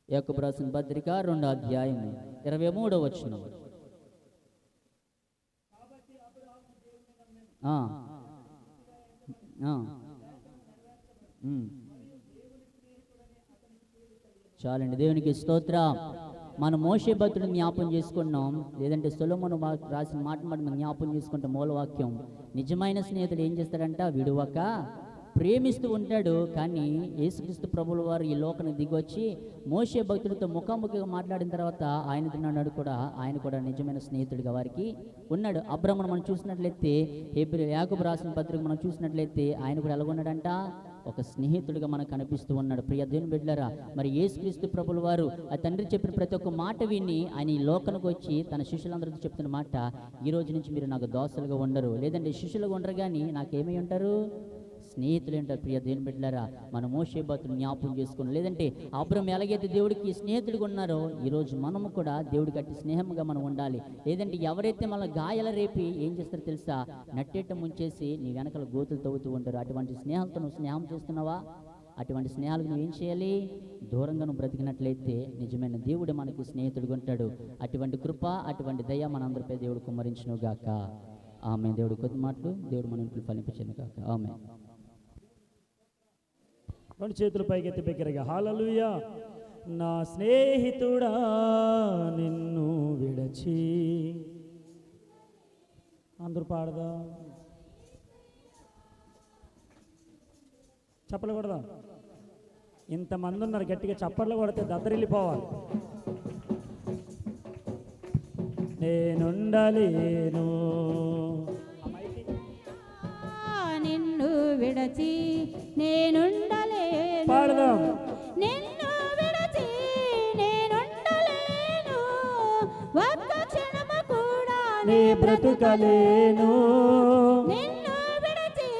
యాకోబు రాసిన పత్రిక 2వ అధ్యాయము 23వ వచనం. చాలండి, దేవునికి స్తోత్రం. మనం మోషే భక్తుడిని జ్ఞాపం చేసుకున్నాం, లేదంటే సొలొమోను రాసిన మాట మనం జ్ఞాపం చేసుకుంటే మూలవాక్యం, నిజమైన స్నేహితుడు ఏం చేస్తాడంట? విడువక ప్రేమిస్తూ ఉంటాడు. కానీ యేసుక్రీస్తు ప్రభుల వారు ఈ లోకానికి దిగొచ్చి మోషే భక్తుడితో ముఖాముఖిగా మాట్లాడిన తర్వాత ఆయన కూడా నిజమైన స్నేహితుడిగా వారికి ఉన్నాడు. అబ్రహామును మనం చూసినట్లయితే, యాకోబు రాసిన పత్రిక మనం చూసినట్లయితే ఆయన కూడా ఎలా ఉన్నాడంట? ఒక స్నేహితుడిగా మనకు కనిపిస్తూ ఉన్నాడు. ప్రియ దేవుని బిడ్డలారా, మరి యేసుక్రీస్తు ప్రభుల వారు ఆ తండ్రి చెప్పిన ప్రతి ఒక్క మాట విని ఆయన ఈ లోకానికి వచ్చి తన శిష్యులందరితో చెప్తున్న మాట, ఈ రోజు నుంచి మీరు నాకు దోసలుగా ఉండరు, లేదంటే శిష్యులుగా ఉండరు, కానీ నాకేమై ఉంటారు? స్నేహితులు అంటారు. ప్రియ దేవుని బిడ్డలారా, మన మోషే భక్తులు జ్ఞాపకం చేసుకుని, లేదంటే అబ్రహాము ఎలాగైతే దేవుడికి స్నేహితుడిగా ఉన్నారో ఈరోజు మనము కూడా దేవుడికి అట్టి స్నేహంగా మనం ఉండాలి. లేదంటే ఎవరైతే మన గాయాల రేపి ఏం చేస్తారో తెలుసా? నట్టేట ముంచేసి నీ వెనకాల గోతులు తవ్వుతూ ఉంటారు. అటువంటి స్నేహాలతో నువ్వు స్నేహం చేస్తున్నావా? అటువంటి స్నేహాలకు నువ్వు ఏం చేయాలి? దూరంగా నువ్వు బ్రతికినట్లయితే నిజమైన దేవుడు మనకి స్నేహితుడిగా ఉంటాడు. అటువంటి కృప, అటువంటి దయ మనందరిపై దేవుడు కుమ్మరించును గాక. ఆమె. దేవుడు కొద్ది మాటలు దేవుడు మన ఇంట్లో ఫలించను గాక. ఆమె. రెండు చేతులు పైకెత్తి బిగ్గరగా హల్లెలూయా. నా స్నేహితుడా నిన్ను విడచి, అందరూ పాడదా? చప్పట్లు కొడదాం. ఇంతమంది ఉన్నారు, గట్టిగా చప్పట్లు కొడితే దద్దరిల్లిపోవాలి. నేనుండలేను నిన్ను విడచి, నేనుండలేను. పాడదాం. నిన్ను విడచి నేనుండలేను, ఒక్క క్షణము కూడా నీ బ్రతుకలేను. నిన్ను విడచి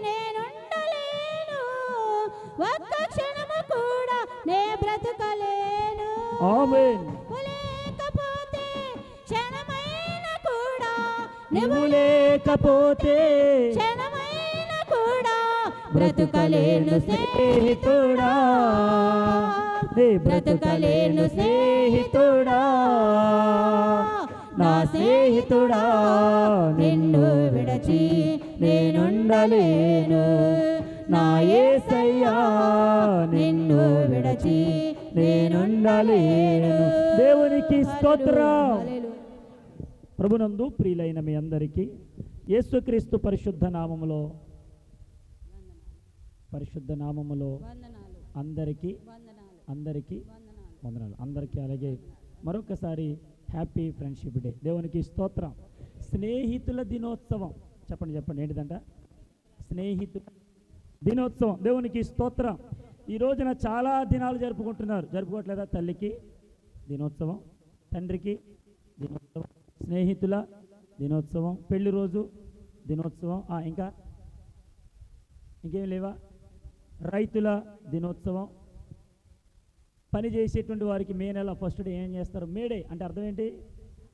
నేనుండలేను, ఒక్క క్షణము కూడా నే బ్రతుకలేను. ఆమేన్. లేకపోతే క్షణమైన కూడా, నువ్వు లేకపోతే క్షణమైన కూడా బ్రతుకలేను స్నేహితుడా, బ్రతుకలేను స్నేహితుడా, నా స్నేహితుడా నిన్ను విడచి నేనుండలేను. నా యేసయ్యా నిన్ను విడచి నేనుండలేను. దేవునికి స్తోత్రం. ప్రభునందు ప్రియులైన మీ అందరికీ యేసుక్రీస్తు పరిశుద్ధ నామములో అందరికీ వందనాలు. అందరికీ అలాగే మరొకసారి హ్యాపీ ఫ్రెండ్షిప్ డే. దేవునికి స్తోత్రం. స్నేహితుల దినోత్సవం. చెప్పండి ఏంటిదంట? స్నేహితుల దినోత్సవం. దేవునికి స్తోత్రం. ఈ రోజున చాలా దినాలు జరుపుకోవట్లేదా? తల్లికి దినోత్సవం, తండ్రికి దినోత్సవం, స్నేహితుల దినోత్సవం, పెళ్లి రోజు దినోత్సవం, ఇంకేం లేవా? రైతుల దినోత్సవం. పని చేసేటువంటి వారికి మే నెల ఫస్ట్ డే ఏం చేస్తారు? మేడే అంటే అర్థం ఏంటి?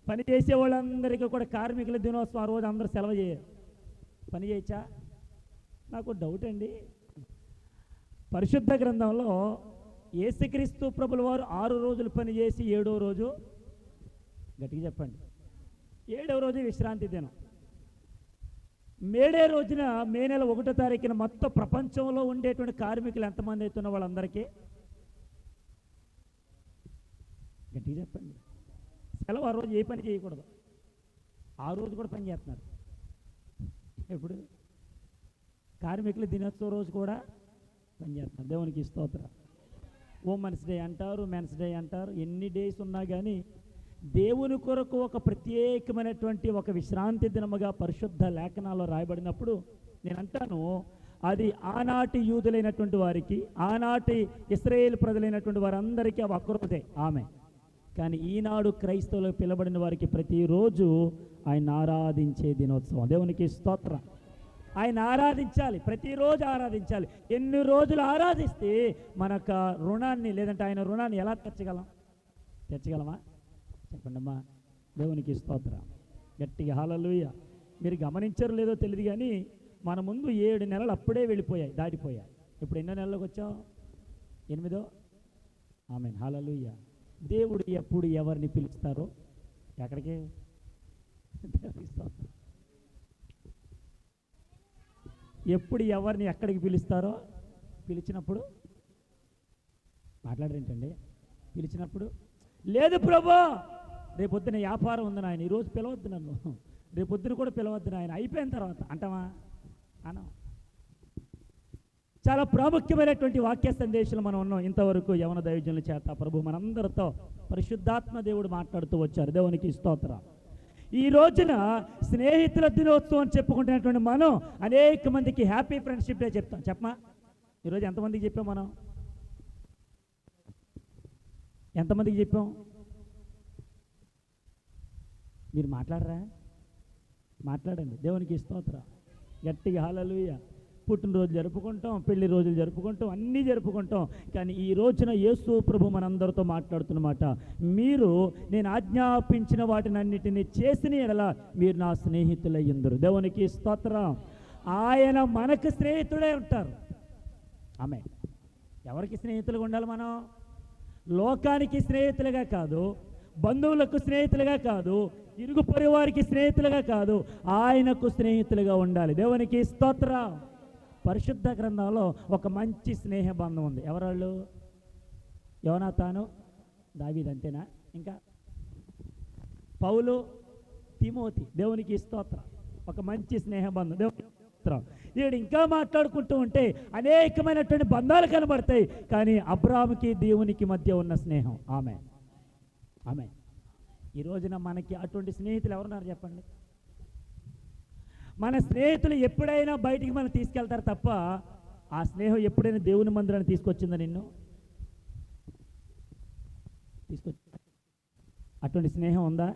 పని చేసే వాళ్ళందరికీ కూడా కార్మికుల దినోత్సవం. ఆ రోజు అందరూ సెలవు చేయరు. పని చేయొచ్చా? నాకు డౌట్ అండి. పరిశుద్ధ గ్రంథంలో యేసుక్రీస్తు ప్రభుల వారు 6 రోజులు పని చేసి 7వ రోజు, గట్టిగా చెప్పండి, 7వ రోజు విశ్రాంతి దినం. మేడే రోజున మే నెల 1వ తారీఖున మొత్తం ప్రపంచంలో ఉండేటువంటి కార్మికులు ఎంతమంది అవుతున్న వాళ్ళందరికీ గట్టిగా చెప్పండి, సెలవు. ఆ రోజు ఏ పని చేయకూడదు, ఆ రోజు కూడా పని చేస్తున్నారు. ఇప్పుడు కార్మికుల దినోత్సవం రోజు కూడా పని చేస్తున్నారు. దేవునికి స్తోత్రం. ఉమెన్స్ డే అంటారు, మెన్స్ డే అంటారు, ఎన్ని డేస్ ఉన్నా కానీ దేవుని కొరకు ఒక ప్రత్యేకమైనటువంటి ఒక విశ్రాంతి దినముగా పరిశుద్ధ లేఖనాల్లో రాయబడినప్పుడు నేను అంటాను, అది ఆనాటి యూదులైనటువంటి వారికి, ఆనాటి ఇశ్రాయేలు ప్రజలైనటువంటి వారందరికీ అవి ఒక్కరోజే ఆమె. కానీ ఈనాడు క్రైస్తవులు పిలబడిన వారికి ప్రతిరోజు ఆయన ఆరాధించే దినోత్సవం. దేవునికి స్తోత్రం. ఆయన ఆరాధించాలి, ప్రతిరోజు ఆరాధించాలి. ఎన్ని రోజులు ఆరాధిస్తే మనక రుణాన్ని, లేదంటే ఆయన రుణాన్ని ఎలా తెచ్చగలమా చెప్పండి అమ్మా. దేవునికి స్తోత్రం. గట్టిగా హల్లెలూయా. మీరు గమనించారో లేదో తెలియదు కానీ మన ముందు 7 నెలలు అప్పుడే వెళ్ళిపోయాయి, దాటిపోయాయి. ఇప్పుడు ఎన్నో నెలలకు వచ్చాం? 8వ. ఆమేన్, హల్లెలూయా. దేవుడు ఎప్పుడు ఎవరిని పిలుస్తారో ఎక్కడికి, ఎప్పుడు ఎవరిని ఎక్కడికి పిలుస్తారో, పిలిచినప్పుడు మాట్లాడరేంటండి, పిలిచినప్పుడు లేదు ప్రభా రేపొద్దున వ్యాపారం ఉంది నాయన, ఈరోజు పిలవద్దు నన్ను, రేపొద్దున కూడా పిలవద్దు నాయన, అయిపోయిన తర్వాత అంటావా? అనం. చాలా ప్రాముఖ్యమైనటువంటి వాక్య సందేశాలు మనం ఉన్నాం. ఇంతవరకు యవన దైవజనుల చేత ప్రభు మనందరితో పరిశుద్ధాత్మ దేవుడు మాట్లాడుతూ వచ్చారు. దేవునికి స్తోత్రం. ఈ రోజున స్నేహితుల దినోత్సవం చెప్పుకుంటున్నటువంటి మనం అనేక మందికి హ్యాపీ ఫ్రెండ్షిప్ డే చెప్తాం. చెప్పమా, ఈరోజు ఎంతమందికి చెప్పాం మనం? ఎంతమందికి చెప్పాం? మీరు మాట్లాడరా? మాట్లాడండి. దేవునికి స్తోత్రం. గట్టిగా హల్లెలూయా. పుట్టినరోజు జరుపుకుంటాం, పెళ్లి రోజులు జరుపుకుంటాం, అన్నీ జరుపుకుంటాం. కానీ ఈ రోజున యేసు ప్రభు మనందరితో మాట్లాడుతున్నమాట, మీరు నేను ఆజ్ఞాపించిన వాటినన్నిటినీ చేసిన ఎడల మీరు నా స్నేహితులయ్యుందురు. దేవునికి స్తోత్రం. ఆయన మనకు స్నేహితుడే ఉంటారు. ఆమె ఎవరికి స్నేహితులుగా ఉండాలి మనం? లోకానికి స్నేహితులుగా కాదు, బంధువులకు స్నేహితులుగా కాదు, ఇరుగు పరివారికి స్నేహితులుగా కాదు, ఆయనకు స్నేహితులుగా ఉండాలి. దేవునికి స్తోత్రం. పరిశుద్ధ గ్రంథంలో ఒక మంచి స్నేహ బంధం ఉంది. ఎవరాళ్ళు? యోనాతాను, దావీదు, అంతేనా? ఇంకా పౌలు, తిమోతి. దేవునికి స్తోత్రం. ఒక మంచి స్నేహ బంధం. దేవునికి స్తోత్రం. వీడు ఇంకా మాట్లాడుకుంటూ ఉంటే అనేకమైనటువంటి బంధాలు కనబడతాయి. కానీ అబ్రాహాముకి దేవునికి మధ్య ఉన్న స్నేహం. ఆమె ఆమె ఈ రోజున మనకి అటువంటి స్నేహితులు ఎవరున్నారు చెప్పండి? మన స్నేహితులు ఎప్పుడైనా బయటికి మనం తీసుకెళ్తారు తప్ప ఆ స్నేహం ఎప్పుడైనా దేవుని మందిరాన్ని తీసుకొచ్చిందా? నిన్ను తీసుకొచ్చి అటువంటి స్నేహం ఉందా?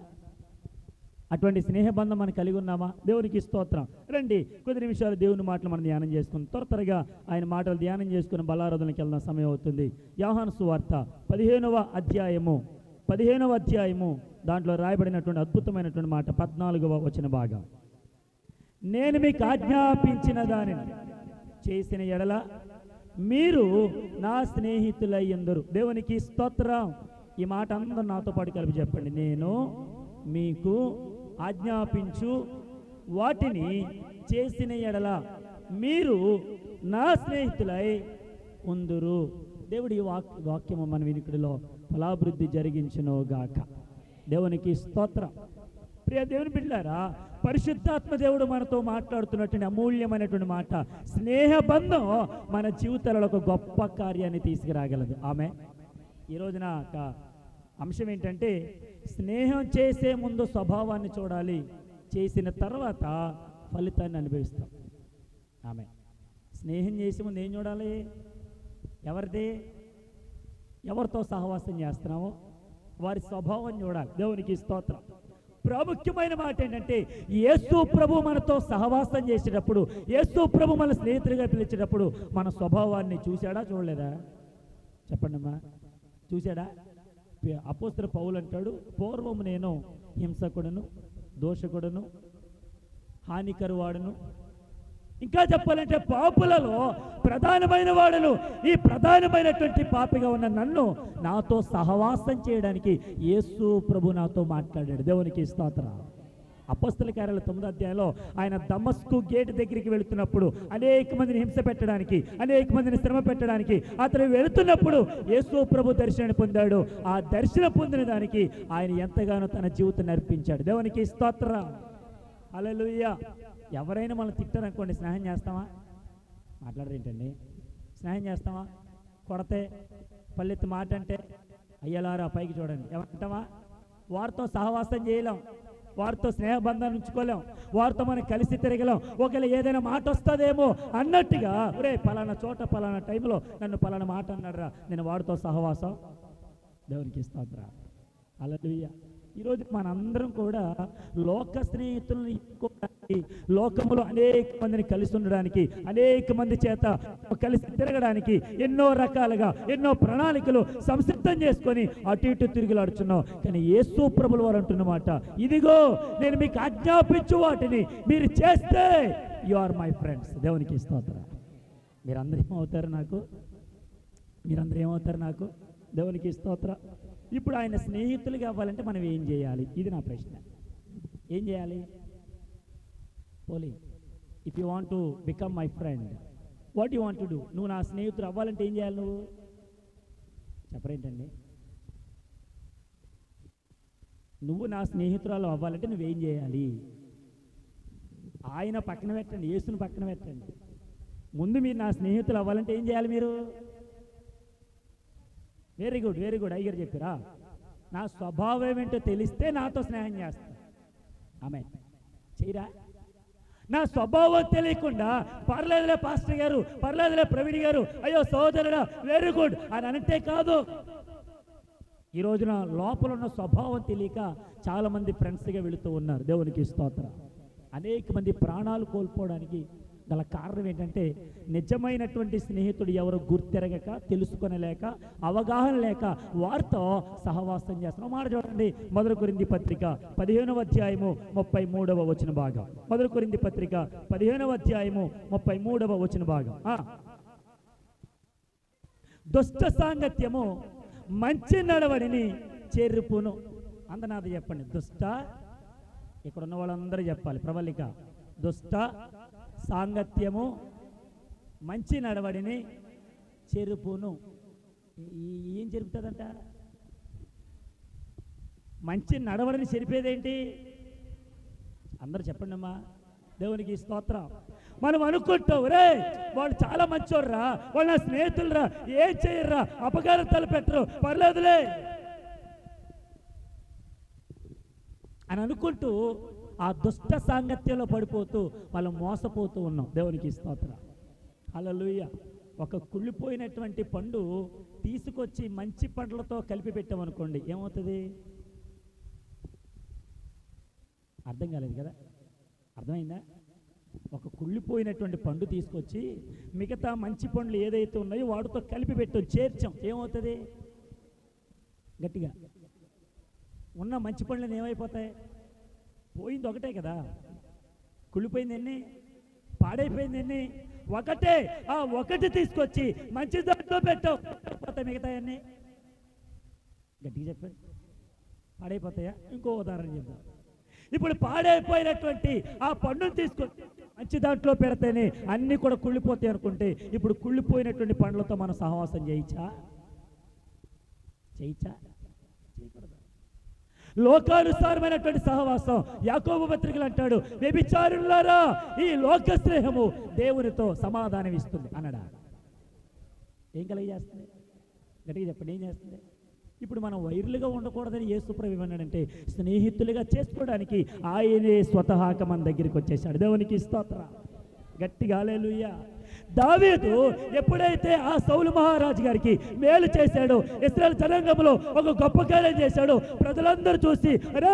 అటువంటి స్నేహ బంధం మనం కలిగి ఉన్నామా? దేవునికి స్తోత్రం. రండి కొద్ది నిమిషాలు దేవుని మాటలు మనం ధ్యానం చేసుకుని త్వరగా ఆయన మాటలు ధ్యానం చేసుకుని బలారాధనకి వెళ్ళిన సమయం అవుతుంది. యోహాను సువార్త 15వ అధ్యాయము దాంట్లో రాయబడినటువంటి అద్భుతమైనటువంటి మాట 14వ వచన భాగం. నేను మీకు ఆజ్ఞాపించిన దానిని చేసిన ఎడల మీరు నా స్నేహితులయ్యుందురు. దేవునికి స్తోత్రం. ఈ మాట అందరూ నాతో పాటు కలిపి చెప్పండి. నేను మీకు ఆజ్ఞాపించు వాటిని చేసిన ఎడల మీరు నా స్నేహితులై ఉందురు. దేవుడి వాక్యము మన వినికిడిలో ఫలాభివృద్ధి జరిగించునుగాక. దేవునికి స్తోత్రం. ప్రియ దేవుని బిడ్డలారా, పరిశుద్ధాత్మ దేవుడు మనతో మాట్లాడుతున్నటువంటి అమూల్యమైనటువంటి మాట, స్నేహ బంధం మన జీవితాలలో ఒక గొప్ప కార్యాన్ని తీసుకురాగలదు. ఆమె ఈ రోజున ఒక అంశం ఏంటంటే, స్నేహం చేసే ముందు స్వభావాన్ని చూడాలి, చేసిన తర్వాత ఫలితాన్ని అనుభవిస్తాం. ఆమె స్నేహం చేసే ముందు ఏం చూడాలి? ఎవరిది? ఎవరితో సహవాసం చేస్తున్నామో వారి స్వభావం చూడాలి. దేవునికి స్తోత్రం. ప్రాముఖ్యమైన మాట ఏంటంటే, యేసు ప్రభు మనతో సహవాసం చేసేటప్పుడు, యేసు ప్రభు మన స్నేహితుడిగా పిలిచేటప్పుడు మన స్వభావాన్ని చూశాడా చూడలేదా? చెప్పండి అమ్మా, చూశాడా? అపోస్తలుడు పౌలు అంటాడు, పూర్వము నేను హింసకుడును, దోషకుడును, హానికరువాడును, ఇంకా చెప్పాలంటే పాపులలో ప్రధానమైన వాడును, ఈ ప్రధానమైనటువంటి పాపిగా ఉన్న నన్ను నాతో సహవాసం చేయడానికి యేసు ప్రభు నాతో మాట్లాడాడు. దేవునికి స్తోత్రం. అపొస్తలుల కార్యాలు 9వ అధ్యాయంలో ఆయన దమస్కు గేట్ దగ్గరికి వెళుతున్నప్పుడు అనేక మందిని హింస పెట్టడానికి, అనేక మందిని శ్రమ పెట్టడానికి అతను వెళుతున్నప్పుడు యేసు ప్రభు దర్శనాన్ని పొందాడు. ఆ దర్శనం పొందిన దానికి ఆయన ఎంతగానో తన జీవితాన్ని అర్పించాడు. దేవునికి స్తోత్రం. హల్లెలూయా. ఎవరైనా మనం తిట్టారనుకోండి, స్నేహం చేస్తామా? మాట్లాడరేంటండి? స్నేహం చేస్తామా? కొడితే, పల్లెత్తి మాట అంటే అయ్యలారా పైకి చూడండి ఏమంటావా? వారితో సహవాసం చేయలేం, వారితో స్నేహబంధాన్ని ఉంచుకోలేం, వారితో మనం కలిసి తిరగలేం. ఒకవేళ ఏదైనా మాట వస్తుందేమో అన్నట్టుగా, ఒరే పలానా చోట పలానా టైంలో నన్ను పలానా మాట అన్నాడురా, నేను వాడితో సహవాసం. దేవునికి స్తోత్రం. హల్లెలూయా. ఈరోజు మనందరం కూడా లోక స్నేహితులను ఎన్నుకోవడానికి, లోకములో అనేక మందిని కలిసి ఉండడానికి, అనేక మంది చేత కలిసి తిరగడానికి ఎన్నో రకాలుగా ఎన్నో ప్రణాళికలు సంసిద్ధం చేసుకొని అటు ఇటు తిరుగులాడుచున్నాం. కానీ యేసు ప్రభుల వారు అంటున్నమాట, ఇదిగో నేను మీకు ఆజ్ఞాపించు వాటిని మీరు చేస్తే యు ఆర్ మై ఫ్రెండ్స్. దేవునికి స్తోత్రం. మీరందరూ ఏమవుతారు నాకు? మీరందరూ ఏమవుతారు నాకు? దేవునికి స్తోత్రం. ఇప్పుడు ఆయన స్నేహితులు కావాలంటే మనం ఏం చేయాలి? ఇది నా ప్రశ్న. ఏం చేయాలి? పోలీ, if you want to become my friend, what you want to do? నువ్వు నా స్నేహితుడు అవ్వాలంటే ఏం చేయాలి? నువ్వు చెప్పరేంటండి? నువ్వు నా స్నేహితురాలు అవ్వాలంటే నువ్వేం చేయాలి? ఆయన పక్కన పెట్టండి, యేసుని పక్కన పెట్టండి. ముందు మీరు నా స్నేహితులు అవ్వాలంటే ఏం చేయాలి? మీరు వెరీ గుడ్, వెరీ గుడ్. అయ్యగారు చెప్పారా? నా స్వభావం ఏంటో తెలిస్తే నాతో స్నేహం చేస్తా. ఆమె చేయరా? నా స్వభావం తెలియకుండా పర్లేదులే పాస్టర్ గారు, పర్లేదులే ప్రవీణ్ గారు, అయ్యో సోదరుడా వెరీ గుడ్ అని అంటే కాదు. ఈ రోజున లోపల ఉన్న స్వభావం తెలియక చాలామంది ఫ్రెండ్స్గా వెళుతూ ఉన్నారు. దేవునికి స్తోత్రం. అనేక మంది ప్రాణాలు కోల్పోవడానికి గల కారణం ఏంటంటే నిజమైనటువంటి స్నేహితుడు ఎవరు గుర్తెరగక, తెలుసుకొనలేక, అవగాహన లేక వారితో సహవాసం చేస్తున్నాం. మాట చూడండి, 1 కొరింథీ పత్రిక 15వ అధ్యాయము 33వ వచన భాగం. 1 కొరింథీ పత్రిక 15వ అధ్యాయము 33వ వచన భాగం. దుష్ట సాంగత్యము మంచి నడవడిని చెరుపును. అందనాది చెప్పండి. దుష్ట, ఇక్కడ ఉన్న వాళ్ళందరూ చెప్పాలి ప్రవళిక. దుష్ట సాంగత్యము మంచి నడవడిని చెరుపును. ఏం చెరుపుతుందంట? మంచి నడవడిని చెరిపేదేంటి? అందరూ చెప్పండి అమ్మా. దేవునికి స్తోత్రం. మనం అనుకుంటాం, రే వాళ్ళు చాలా మంచోర్రా, వాళ్ళు నా స్నేహితులరా, ఏం చేయర్రా, అపకారం తలపెట్టరు, పర్లేదులే అని అనుకుంటూ ఆ దుష్ట సాంగత్యంలో పడిపోతూ వాళ్ళు మోసపోతూ ఉన్నాం. దేవునికి స్తోత్రం. హల్లెలూయా. ఒక కుళ్ళిపోయినటువంటి పండు తీసుకొచ్చి మంచి పండ్లతో కలిపి పెట్టామనుకోండి, ఏమవుతుంది? అర్థం కాలేదు కదా? అర్థమైందా? ఒక కుళ్ళిపోయినటువంటి పండు తీసుకొచ్చి మిగతా మంచి పండ్లు ఏదైతే ఉన్నాయో వాటితో కలిపి పెట్టాం, చేర్చాం, ఏమవుతుంది? గట్టిగా ఉన్న మంచి పండ్లను ఏమైపోతాయి? పోయింది ఒకటే కదా. కుళ్ళిపోయింది ఎన్ని, పాడైపోయింది ఎన్ని? ఒకటే. ఆ ఒకటి తీసుకొచ్చి మంచి దాంట్లో పెట్టావు, పోతాయి మిగతాయన్నీ. గట్టిగా చెప్పండి, పాడైపోతాయా? ఇంకో ఉదాహరణ చెప్తాం. ఇప్పుడు పాడైపోయినటువంటి ఆ పండును తీసుకొచ్చి మంచి దాంట్లో పెడితేనే అన్నీ కూడా కుళ్ళిపోతాయి అనుకుంటే, ఇప్పుడు కుళ్ళిపోయినటువంటి పండ్లతో మనం సహవాసం చేయొచ్చా? చేయకూడదు. లోకానుసారమైనటువంటి సహవాసం, యాకోబు పత్రికలు అంటాడు, వ్యభిచారులారా ఈ లోక స్నేహము దేవునితో సమాధానం ఇస్తుంది అన్నాడా? ఏం కలిగజేస్తుంది? గట్టిగా చెప్పండి, ఏం చేస్తుంది? ఇప్పుడు మనం వైరులుగా ఉండకూడదని యేసు ప్రభువు ఏమన్నాడంటే, స్నేహితులుగా చేసుకోవడానికి ఆయనే స్వతహాగా మన దగ్గరికి వచ్చేసాడు. దేవునికి స్తోత్రం. గట్టిగా హల్లెలూయా. దావీదు ఎప్పుడైతే ఆ సౌలు మహారాజు గారికి మేలు చేశాడో, ఇశ్రాయేలు జనాంగంలో ఒక గొప్ప కార్యం చేశాడో, ప్రజలందరూ చూసి అరే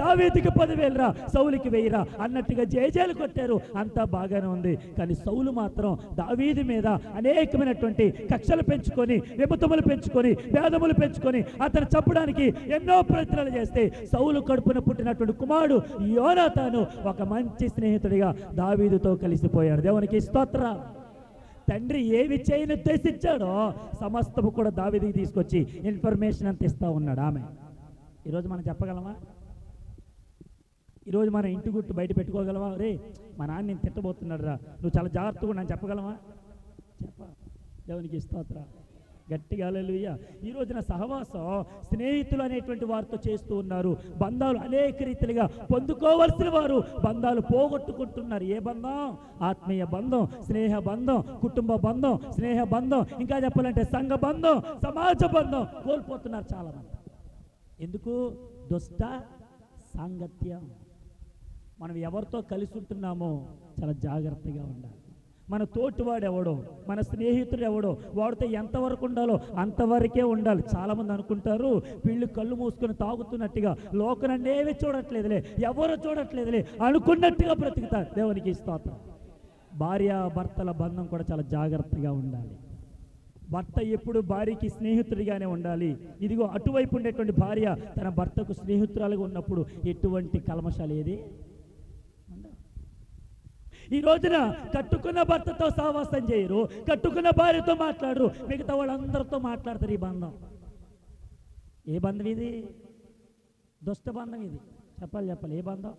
దావీదుకి 10,000 రా, సౌలుకి 1000 రా అన్నట్టుగా జయజయలు కొట్టారు. అంతా బాగానే ఉంది. కానీ సౌలు మాత్రం దావీదు మీద అనేకమైనటువంటి కక్షలు పెంచుకొని, విమతములు పెంచుకొని, భేదములు పెంచుకొని అతను చంపడానికి ఎన్నో ప్రయత్నాలు చేస్తే సౌలు కడుపున పుట్టినటువంటి కుమారుడు యోనాతాను ఒక మంచి స్నేహితుడిగా దావీదుతో కలిసిపోయాడు. దేవునికి స్తోత్రం. తండ్రి ఏమి చేయని ఉద్దేశించాడో సమస్తము కూడా దావీదుకి తీసుకొచ్చి ఇన్ఫర్మేషన్ అంత ఇస్తా ఉన్నాడు. ఆమె ఈరోజు మనం చెప్పగలమా? ఈరోజు మన ఇంటి గుట్టు బయట పెట్టుకోగలవా? రే మా నాన్న నేను తిట్టబోతున్నాడు రా, నువ్వు చాలా జాగ్రత్తగా నేను చెప్పగలమా? దేవునికి స్తోత్రం. గట్టిగా హల్లెలూయా. ఈ రోజున సహవాసం స్నేహితులు అనేటువంటి వారితో చేస్తూ ఉన్నారు. బంధాలు అనేక రీతిలుగా పొందుకోవలసిన వారు బంధాలు పోగొట్టుకుంటున్నారు. ఏ బంధం? ఆత్మీయ బంధం, స్నేహ బంధం, కుటుంబ బంధం, స్నేహ బంధం, ఇంకా చెప్పాలంటే సంఘ బంధం, సమాజ బంధం కోల్పోతున్నారు చాలామంది. ఎందుకు? దుష్ట సాంగత్యం. మనం ఎవరితో కలిసి ఉంటున్నామో చాలా జాగ్రత్తగా ఉండాలి. మన తోటివాడు ఎవడో, మన స్నేహితుడు ఎవడో, వాడితో ఎంతవరకు ఉండాలో అంతవరకే ఉండాలి. చాలామంది అనుకుంటారు వీళ్ళు కళ్ళు మూసుకొని తాగుతున్నట్టుగా, లోకనన్నేవి చూడట్లేదులే, ఎవరు చూడట్లేదులే అనుకున్నట్టుగా బ్రతుకుతారు. దేవునికి స్తోత్రం. భార్య భర్తల బంధం కూడా చాలా జాగ్రత్తగా ఉండాలి. భర్త ఎప్పుడు భార్యకి స్నేహితుడిగానే ఉండాలి. ఇదిగో అటువైపు ఉండేటువంటి భార్య తన భర్తకు స్నేహితురాలుగా ఉన్నప్పుడు ఎటువంటి కల్మషాలు ఏది? ఈ రోజున కట్టుకున్న భర్తతో సహవాసం చేయరు, కట్టుకున్న భార్యతో మాట్లాడరు, మిగతా వాళ్ళందరితో మాట్లాడతారు. ఈ బంధం ఏ బంధం ఇది? దుష్ట బంధం ఇది. చెప్పాలి. ఏ బంధం?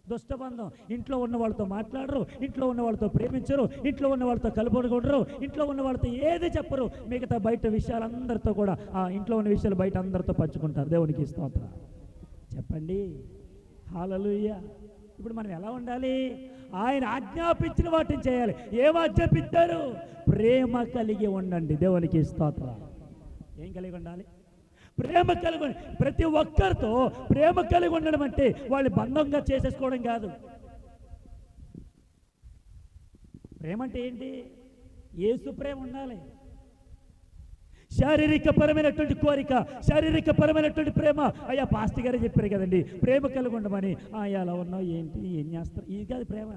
దుష్ట బంధం. ఇంట్లో ఉన్న వాళ్ళతో మాట్లాడరు, ఇంట్లో ఉన్న వాళ్ళతో ప్రేమించరు, ఇంట్లో ఉన్న వాళ్ళతో కలుపుకొనరు, ఇంట్లో ఉన్న వాళ్ళతో ఏది చెప్పరు, మిగతా బయట విషయాలందరితో కూడా ఆ ఇంట్లో ఉన్న విషయాలు బయట అందరితో పంచుకుంటారు. దేవునికి స్తోత్రం. చెప్పండి హల్లెలూయా. ఇప్పుడు మనం ఎలా ఉండాలి? ఆయన ఆజ్ఞాపించిన వాటిని చేయాలి. ఏం ఆజ్ఞాపించారు? ప్రేమ కలిగి ఉండండి. దేవునికి స్తోత్రం. ఏం కలిగి ఉండాలి? ప్రేమ కలిగి ఉండాలి. ప్రతి ఒక్కరితో ప్రేమ కలిగి ఉండడం అంటే వాళ్ళు బంధంగా చేసేసుకోవడం కాదు. ప్రేమ అంటే ఏంటి? యేసు ప్రేమ ఉండాలి. శారీరక పరమైనటువంటి కోరిక, శారీరక పరమైనటువంటి ప్రేమ. అయ్యా పాస్టర్ గారే చెప్పారు కదండి ప్రేమ కలిగి ఉండమని. ఎలా ఉన్నావు, ఏంటి, ఏం చేస్తారు? ఇది కాదు ప్రేమ.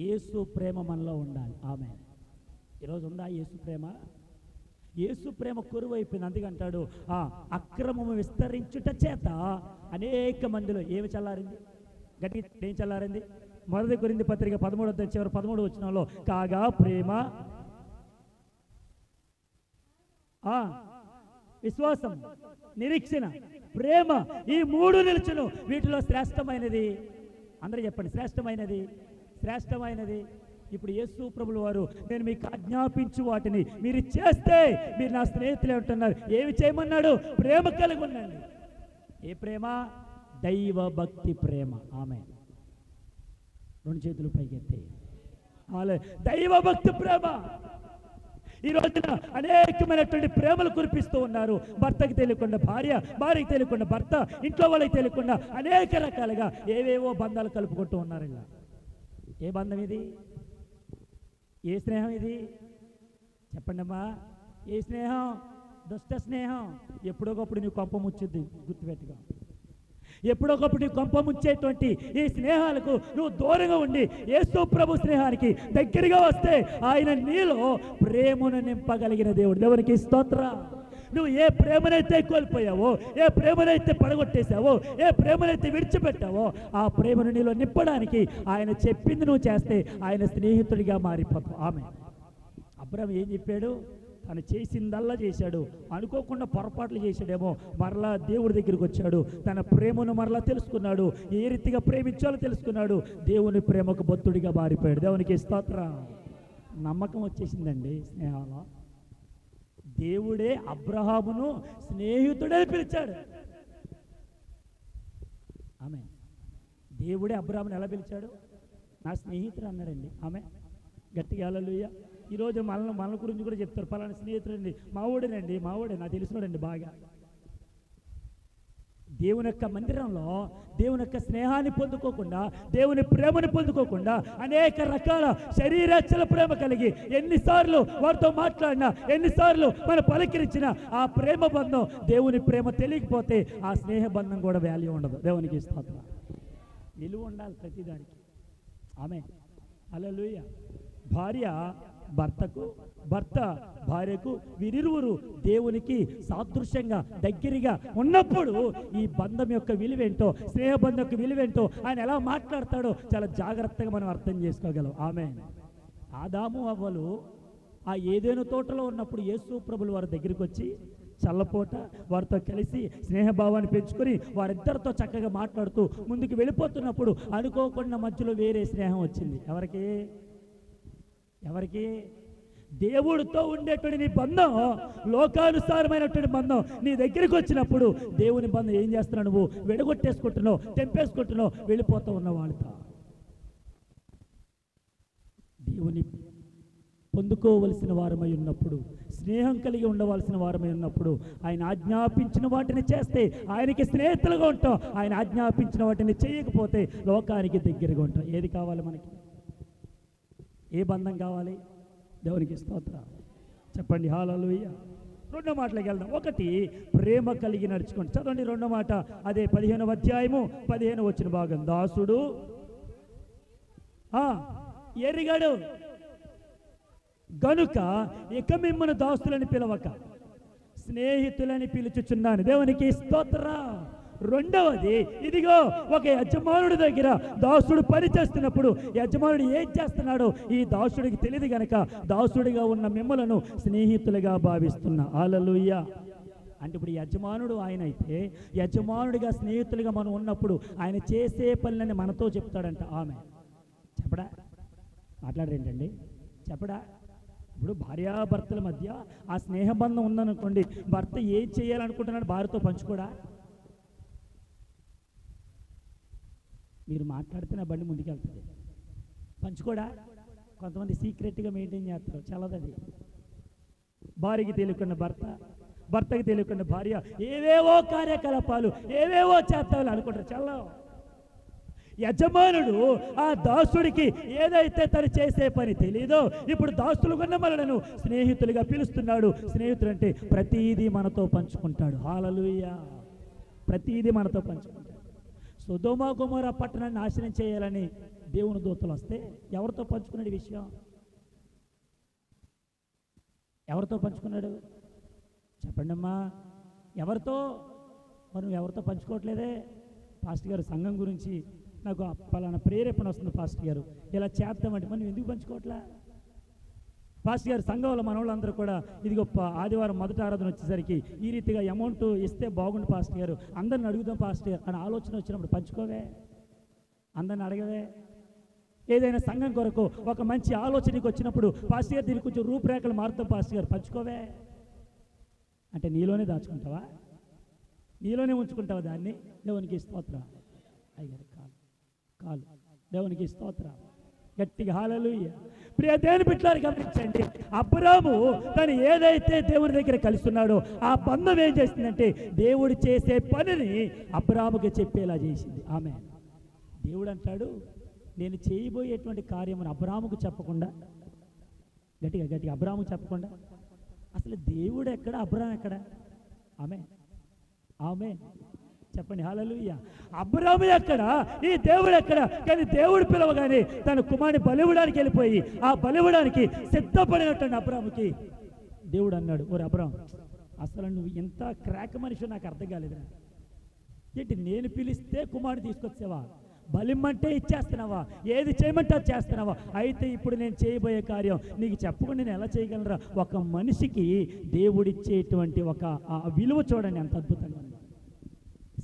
యేసు ప్రేమ మనలో ఉండాలి. ఆమె ఈరోజు ఉందా యేసు ప్రేమ? యేసు ప్రేమ కొరువైపోయింది. అందుకంటాడు అక్రమము విస్తరించుట చేత అనేక మందిలో ఏమి చల్లారింది? గట్టి ఏం చల్లారింది? 1 కొరింథీ పత్రిక 13 వచనంలో కాగా ప్రేమ, విశ్వాసం, నిరీక్షణ, ప్రేమ, ఈ 3 నిలుచును. వీటిలో శ్రేష్టమైనది, అందరూ చెప్పండి, శ్రేష్టమైనది. ఇప్పుడు యేసు ప్రభుల వారు నేను మీకు ఆజ్ఞాపించు వాటిని మీరు చేస్తే మీరు నా స్నేహితులే ఉంటున్నారు. ఏమి చేయమన్నాడు? ప్రేమ కలిగి ఉండండి. ఏ ప్రేమ? దైవ భక్తి ప్రేమ. ఆమె 2 చేతులు పైకెత్తి దైవ భక్తి ప్రేమ. ఈ రోజున అనేకమైనటువంటి ప్రేమలు కురిపిస్తూ ఉన్నారు. భర్తకి తెలియకుండా భార్య, భార్యకి తెలియకుండా భర్త, ఇంట్లో వాళ్ళకి తెలియకుండా అనేక రకాలుగా ఏవేవో బంధాలు కలుపుకుంటూ ఉన్నారు. ఇలా ఏ బంధం ఇది? ఏ స్నేహం ఇది? చెప్పండి అమ్మా. ఏ స్నేహం? దుష్ట స్నేహం. ఎప్పుడొకప్పుడు నీకు కొంప ముచ్చుద్ది, గుర్తుపెట్టుకో. ఎప్పుడొకప్పుడు నీకు కొంప ముచ్చేటువంటి ఈ స్నేహాలకు నువ్వు దూరంగా ఉండి యేసు ప్రభు స్నేహానికి దగ్గరగా వస్తే ఆయన నీలో ప్రేమను నింపగలిగిన దేవుడు. దేవునికి స్తోత్రం. నువ్వు ఏ ప్రేమనైతే కోల్పోయావో, ఏ ప్రేమనైతే పడగొట్టేశావో, ఏ ప్రేమనైతే విడిచిపెట్టావో ఆ ప్రేమను నీలో నింపడానికి ఆయన చెప్పింది నువ్వు చేస్తే ఆయన స్నేహితుడిగా మారిపోతావు. ఆమె అబ్రాహాము ఏం చెప్పాడు? తను చేసిందల్లా చేశాడు. అనుకోకుండా పొరపాట్లు చేశాడేమో, మరలా దేవుడి దగ్గరికి వచ్చాడు. తన ప్రేమను మరలా తెలుసుకున్నాడు. ఏ రీతిగా ప్రేమించాలో తెలుసుకున్నాడు. దేవుని ప్రేమకు బద్ధుడిగా మారిపోయాడు. దేవునికి స్తోత్రం. నమ్మకం వచ్చేసిందండి స్నేహంలో. దేవుడే అబ్రహామును స్నేహితుడని పిలిచాడు. ఆమె దేవుడే అబ్రహామును ఎలా పిలిచాడు? నా స్నేహితుడు అన్నాడండి. ఆమె గట్టిగా హల్లెలూయా. ఈరోజు మన గురించి కూడా చెప్తారు, పలానా స్నేహితుడండి, మావోడేనండి, మావోడే, నాకు తెలిసినోడండి బాగా. దేవుని యొక్క మందిరంలో దేవుని యొక్క స్నేహాన్ని పొందుకోకుండా, దేవుని ప్రేమను పొందుకోకుండా, అనేక రకాల శరీరాచల ప్రేమ కలిగి ఎన్నిసార్లు వారితో మాట్లాడినా, ఎన్నిసార్లు మనం పలకరించినా ఆ ప్రేమ బంధం, దేవుని ప్రేమ తెలియకపోతే ఆ స్నేహ బంధం కూడా వాల్యూ ఉండదు. దేవునికి స్తోత్రం. విలువ ఉండాలి ప్రతిదానికి. ఆమె హల్లెలూయా. భార్య భర్తకు, భర్త భార్యకు, వీరిరువురు దేవునికి సాదృశ్యంగా దగ్గరగా ఉన్నప్పుడు ఈ బంధం యొక్క విలువేంటో, స్నేహబంధం యొక్క విలువేంటో, ఆయన ఎలా మాట్లాడతాడో చాలా జాగ్రత్తగా మనం అర్థం చేసుకోగలం. ఆమేన్. ఆదాము అవ్వలు ఆ ఏదైనా తోటలో ఉన్నప్పుడు యేసు ప్రభులు వారి దగ్గరికి వచ్చి చల్లపోట వారితో కలిసి స్నేహభావాన్ని పెంచుకొని వారిద్దరితో చక్కగా మాట్లాడుతూ ముందుకు వెళ్ళిపోతున్నప్పుడు అనుకోకుండా మధ్యలో వేరే స్నేహం వచ్చింది. ఎవరికి? దేవుడితో ఉండేటువంటి నీ బంధం, లోకానుసారమైనటువంటి బంధం నీ దగ్గరికి వచ్చినప్పుడు దేవుని బంధం ఏం చేస్తున్నావు? నువ్వు విడగొట్టేసుకుంటున్నావు, తెంపేసుకుంటున్నావు, వెళ్ళిపోతూ ఉన్న వాళ్ళతో. దేవుని పొందుకోవలసిన వారమై ఉన్నప్పుడు, స్నేహం కలిగి ఉండవలసిన వారమై ఉన్నప్పుడు, ఆయన ఆజ్ఞాపించిన వాటిని చేస్తే ఆయనకి స్నేహితులుగా ఉంటాం. ఆయన ఆజ్ఞాపించిన వాటిని చేయకపోతే లోకానికి దగ్గరగా ఉంటాం. ఏది కావాలి మనకి? ఏ బంధం కావాలి? దేవునికి స్తోత్రం. చెప్పండి హల్లెలూయా. రెండో మాటలోకి వెళ్దాం. ఒకటి, ప్రేమ కలిగి నడుచుకోండి. చదవండి రెండో మాట, అదే 15వ అధ్యాయము 15 వచ్చిన భాగం. దాసుడు ఎరిగాడు గనుక ఇక మిమ్మల్ని దాసులని పిలవక స్నేహితులని పిలుచుచున్నాను. దేవునికి స్తోత్రం. రెండవది, ఇదిగో ఒక యజమానుడి దగ్గర దాసుడు పని చేస్తున్నప్పుడు యజమానుడు ఏం చేస్తున్నాడో ఈ దాసుడికి తెలియదు గనక దాసుడిగా ఉన్న మిమ్మలను స్నేహితులుగా భావిస్తున్నా. హల్లెలూయా. అంటే ఇప్పుడు యజమానుడు ఆయన అయితే, యజమానుడిగా స్నేహితులుగా మనం ఉన్నప్పుడు ఆయన చేసే పనులని మనతో చెప్తాడంట. ఆమె చెప్పడా? మాట్లాడరేంటండి? చెప్పడా? ఇప్పుడు భార్యాభర్తల మధ్య ఆ స్నేహబంధం ఉందనుకోండి, భర్త ఏం చేయాలనుకుంటున్నాడు భార్యతో పంచుకోడా? మీరు మాట్లాడితే బండి ముందుకెళ్తుంది. పంచుకోడా? కొంతమంది సీక్రెట్గా మెయింటైన్ చేస్తారు. చల్లదది. భార్యకి తెలియకుండా భర్త, భర్తకి తెలియకుండా భార్య ఏవేవో కార్యకలాపాలు, ఏవేవో చేస్తాలు అనుకుంటారు. చల్లవు. యజమానుడు ఆ దాసుడికి ఏదైతే తను చేసే పని తెలీదో ఇప్పుడు దాసులుగా మనలను స్నేహితులుగా పిలుస్తున్నాడు. స్నేహితుడు అంటే ప్రతీదీ మనతో పంచుకుంటాడు. హల్లెలూయా. ప్రతీదీ మనతో పంచుకుంటాడు. సొదొమ గొమొర్రా పట్టణాన్ని నాశనం చేయాలని దేవుని దూతలు వస్తే ఎవరితో పంచుకున్నాడు విషయం? ఎవరితో పంచుకున్నాడు? చెప్పండి అమ్మా. ఎవరితో? మనం ఎవరితో పంచుకోవట్లేదే. పాస్టర్ గారు సంఘం గురించి నాకు పలానా ప్రేరేపణ వస్తుంది పాస్టర్ గారు, ఇలా చేద్దామంటే మనం ఎందుకు పంచుకోవట్లే? పాస్టర్ గారు సంఘంలో మన వాళ్ళందరూ కూడా ఇది గొప్ప ఆదివారం మొదటి ఆరాధన వచ్చేసరికి ఈ రీతిగా అమౌంట్ ఇస్తే బాగుండు పాస్టర్ గారు, అందరిని అడుగుదాం పాస్టర్ గారు అని ఆలోచన వచ్చినప్పుడు పంచుకోవే, అందరిని అడగవే. ఏదైనా సంఘం కొరకు ఒక మంచి ఆలోచనకి వచ్చినప్పుడు పాస్టర్ గారు దీనికి కొంచెం రూపురేఖలు మారుతాం పాస్టర్ గారు, పంచుకోవే. అంటే నీలోనే దాచుకుంటావా? నీలోనే ఉంచుకుంటావా దాన్ని? దేవునికి స్తోత్రం. అయ్యారు కాలు దేవునికి స్తోత్రం. గట్టిగా హల్లెలూయా. ప్రియ దేవుని బిడ్డలారా గమనించండి, అబ్రాము తను ఏదైతే దేవుని దగ్గర కలుస్తున్నాడో ఆ బంధం ఏం చేసిందంటే దేవుడు చేసే పనిని అబ్రాముకి చెప్పేలా చేసింది. ఆమె దేవుడు అంటాడు, నేను చేయబోయేటువంటి కార్యమును అబ్రాముకు చెప్పకుండా, గట్టిగా అబ్రాముకు చెప్పకుండా, అసలు దేవుడు ఎక్కడ, అబ్రాము ఎక్కడ? ఆమె చెప్పండి హల్లెలూయా. అబ్రాము ఎక్కడ, ఈ దేవుడు ఎక్కడ? కానీ దేవుడు పిలవగానే తన కుమారుని బలివ్వడానికి వెళ్ళిపోయి ఆ బలివ్వడానికి సిద్ధపడినటువంటి అబ్రాముకి దేవుడు అన్నాడు, ఓరే అబ్రాము, అసలు నువ్వు ఎంత క్రాక్ మనిషి నాకు అర్థం కాలేదురా. ఏంటి, నేను పిలిస్తే కుమారుడు తీసుకొచ్చావా? బలిమ్మంటే ఇచ్చేస్తున్నావా? ఏది చేయమంటే అది చేస్తున్నావా? అయితే ఇప్పుడు నేను చేయబోయే కార్యం నీకు చెప్పకుండా నేను ఎలా చేయగలరా? ఒక మనిషికి దేవుడిచ్చేటువంటి ఒక విలువ చూడండి ఎంత అద్భుతంగా ఉంది.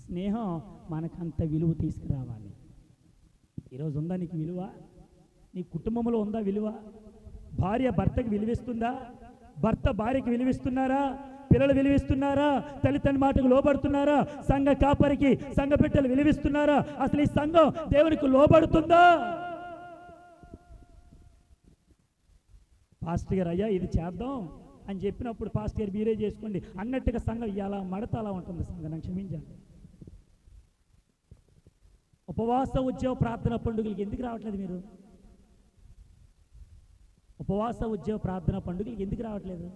స్నేహం మనకంత విలువ తీసుకురావాలి. ఈరోజు ఉందా నీకు విలువ? నీ కుటుంబంలో ఉందా విలువ? భార్య భర్తకి విలువిస్తుందా? భర్త భార్యకి విలువిస్తున్నారా? పిల్లలు విలువిస్తున్నారా? తల్లిదండ్రుల మాటకు లోబడుతున్నారా? సంఘ కాపరికి, సంఘ బిడ్డలు విలువిస్తున్నారా? అసలు ఈ సంఘం దేవునికి లోబడుతుందా? పాస్టర్ గారు అయ్యా ఇది చేద్దాం అని చెప్పినప్పుడు పాస్టర్ గారు మీరే చేసుకోండి అన్నట్టుగా సంఘం ఇలా మడత అలా ఉంటుంది. సంఘం నాకు క్షమించండి. ఉపవాస ఉద్యోగ ప్రార్థన పండుగలకి ఎందుకు రావట్లేదు మీరు? ఉపవాస ఉద్యోగ ప్రార్థన పండుగలకి ఎందుకు రావట్లేదు?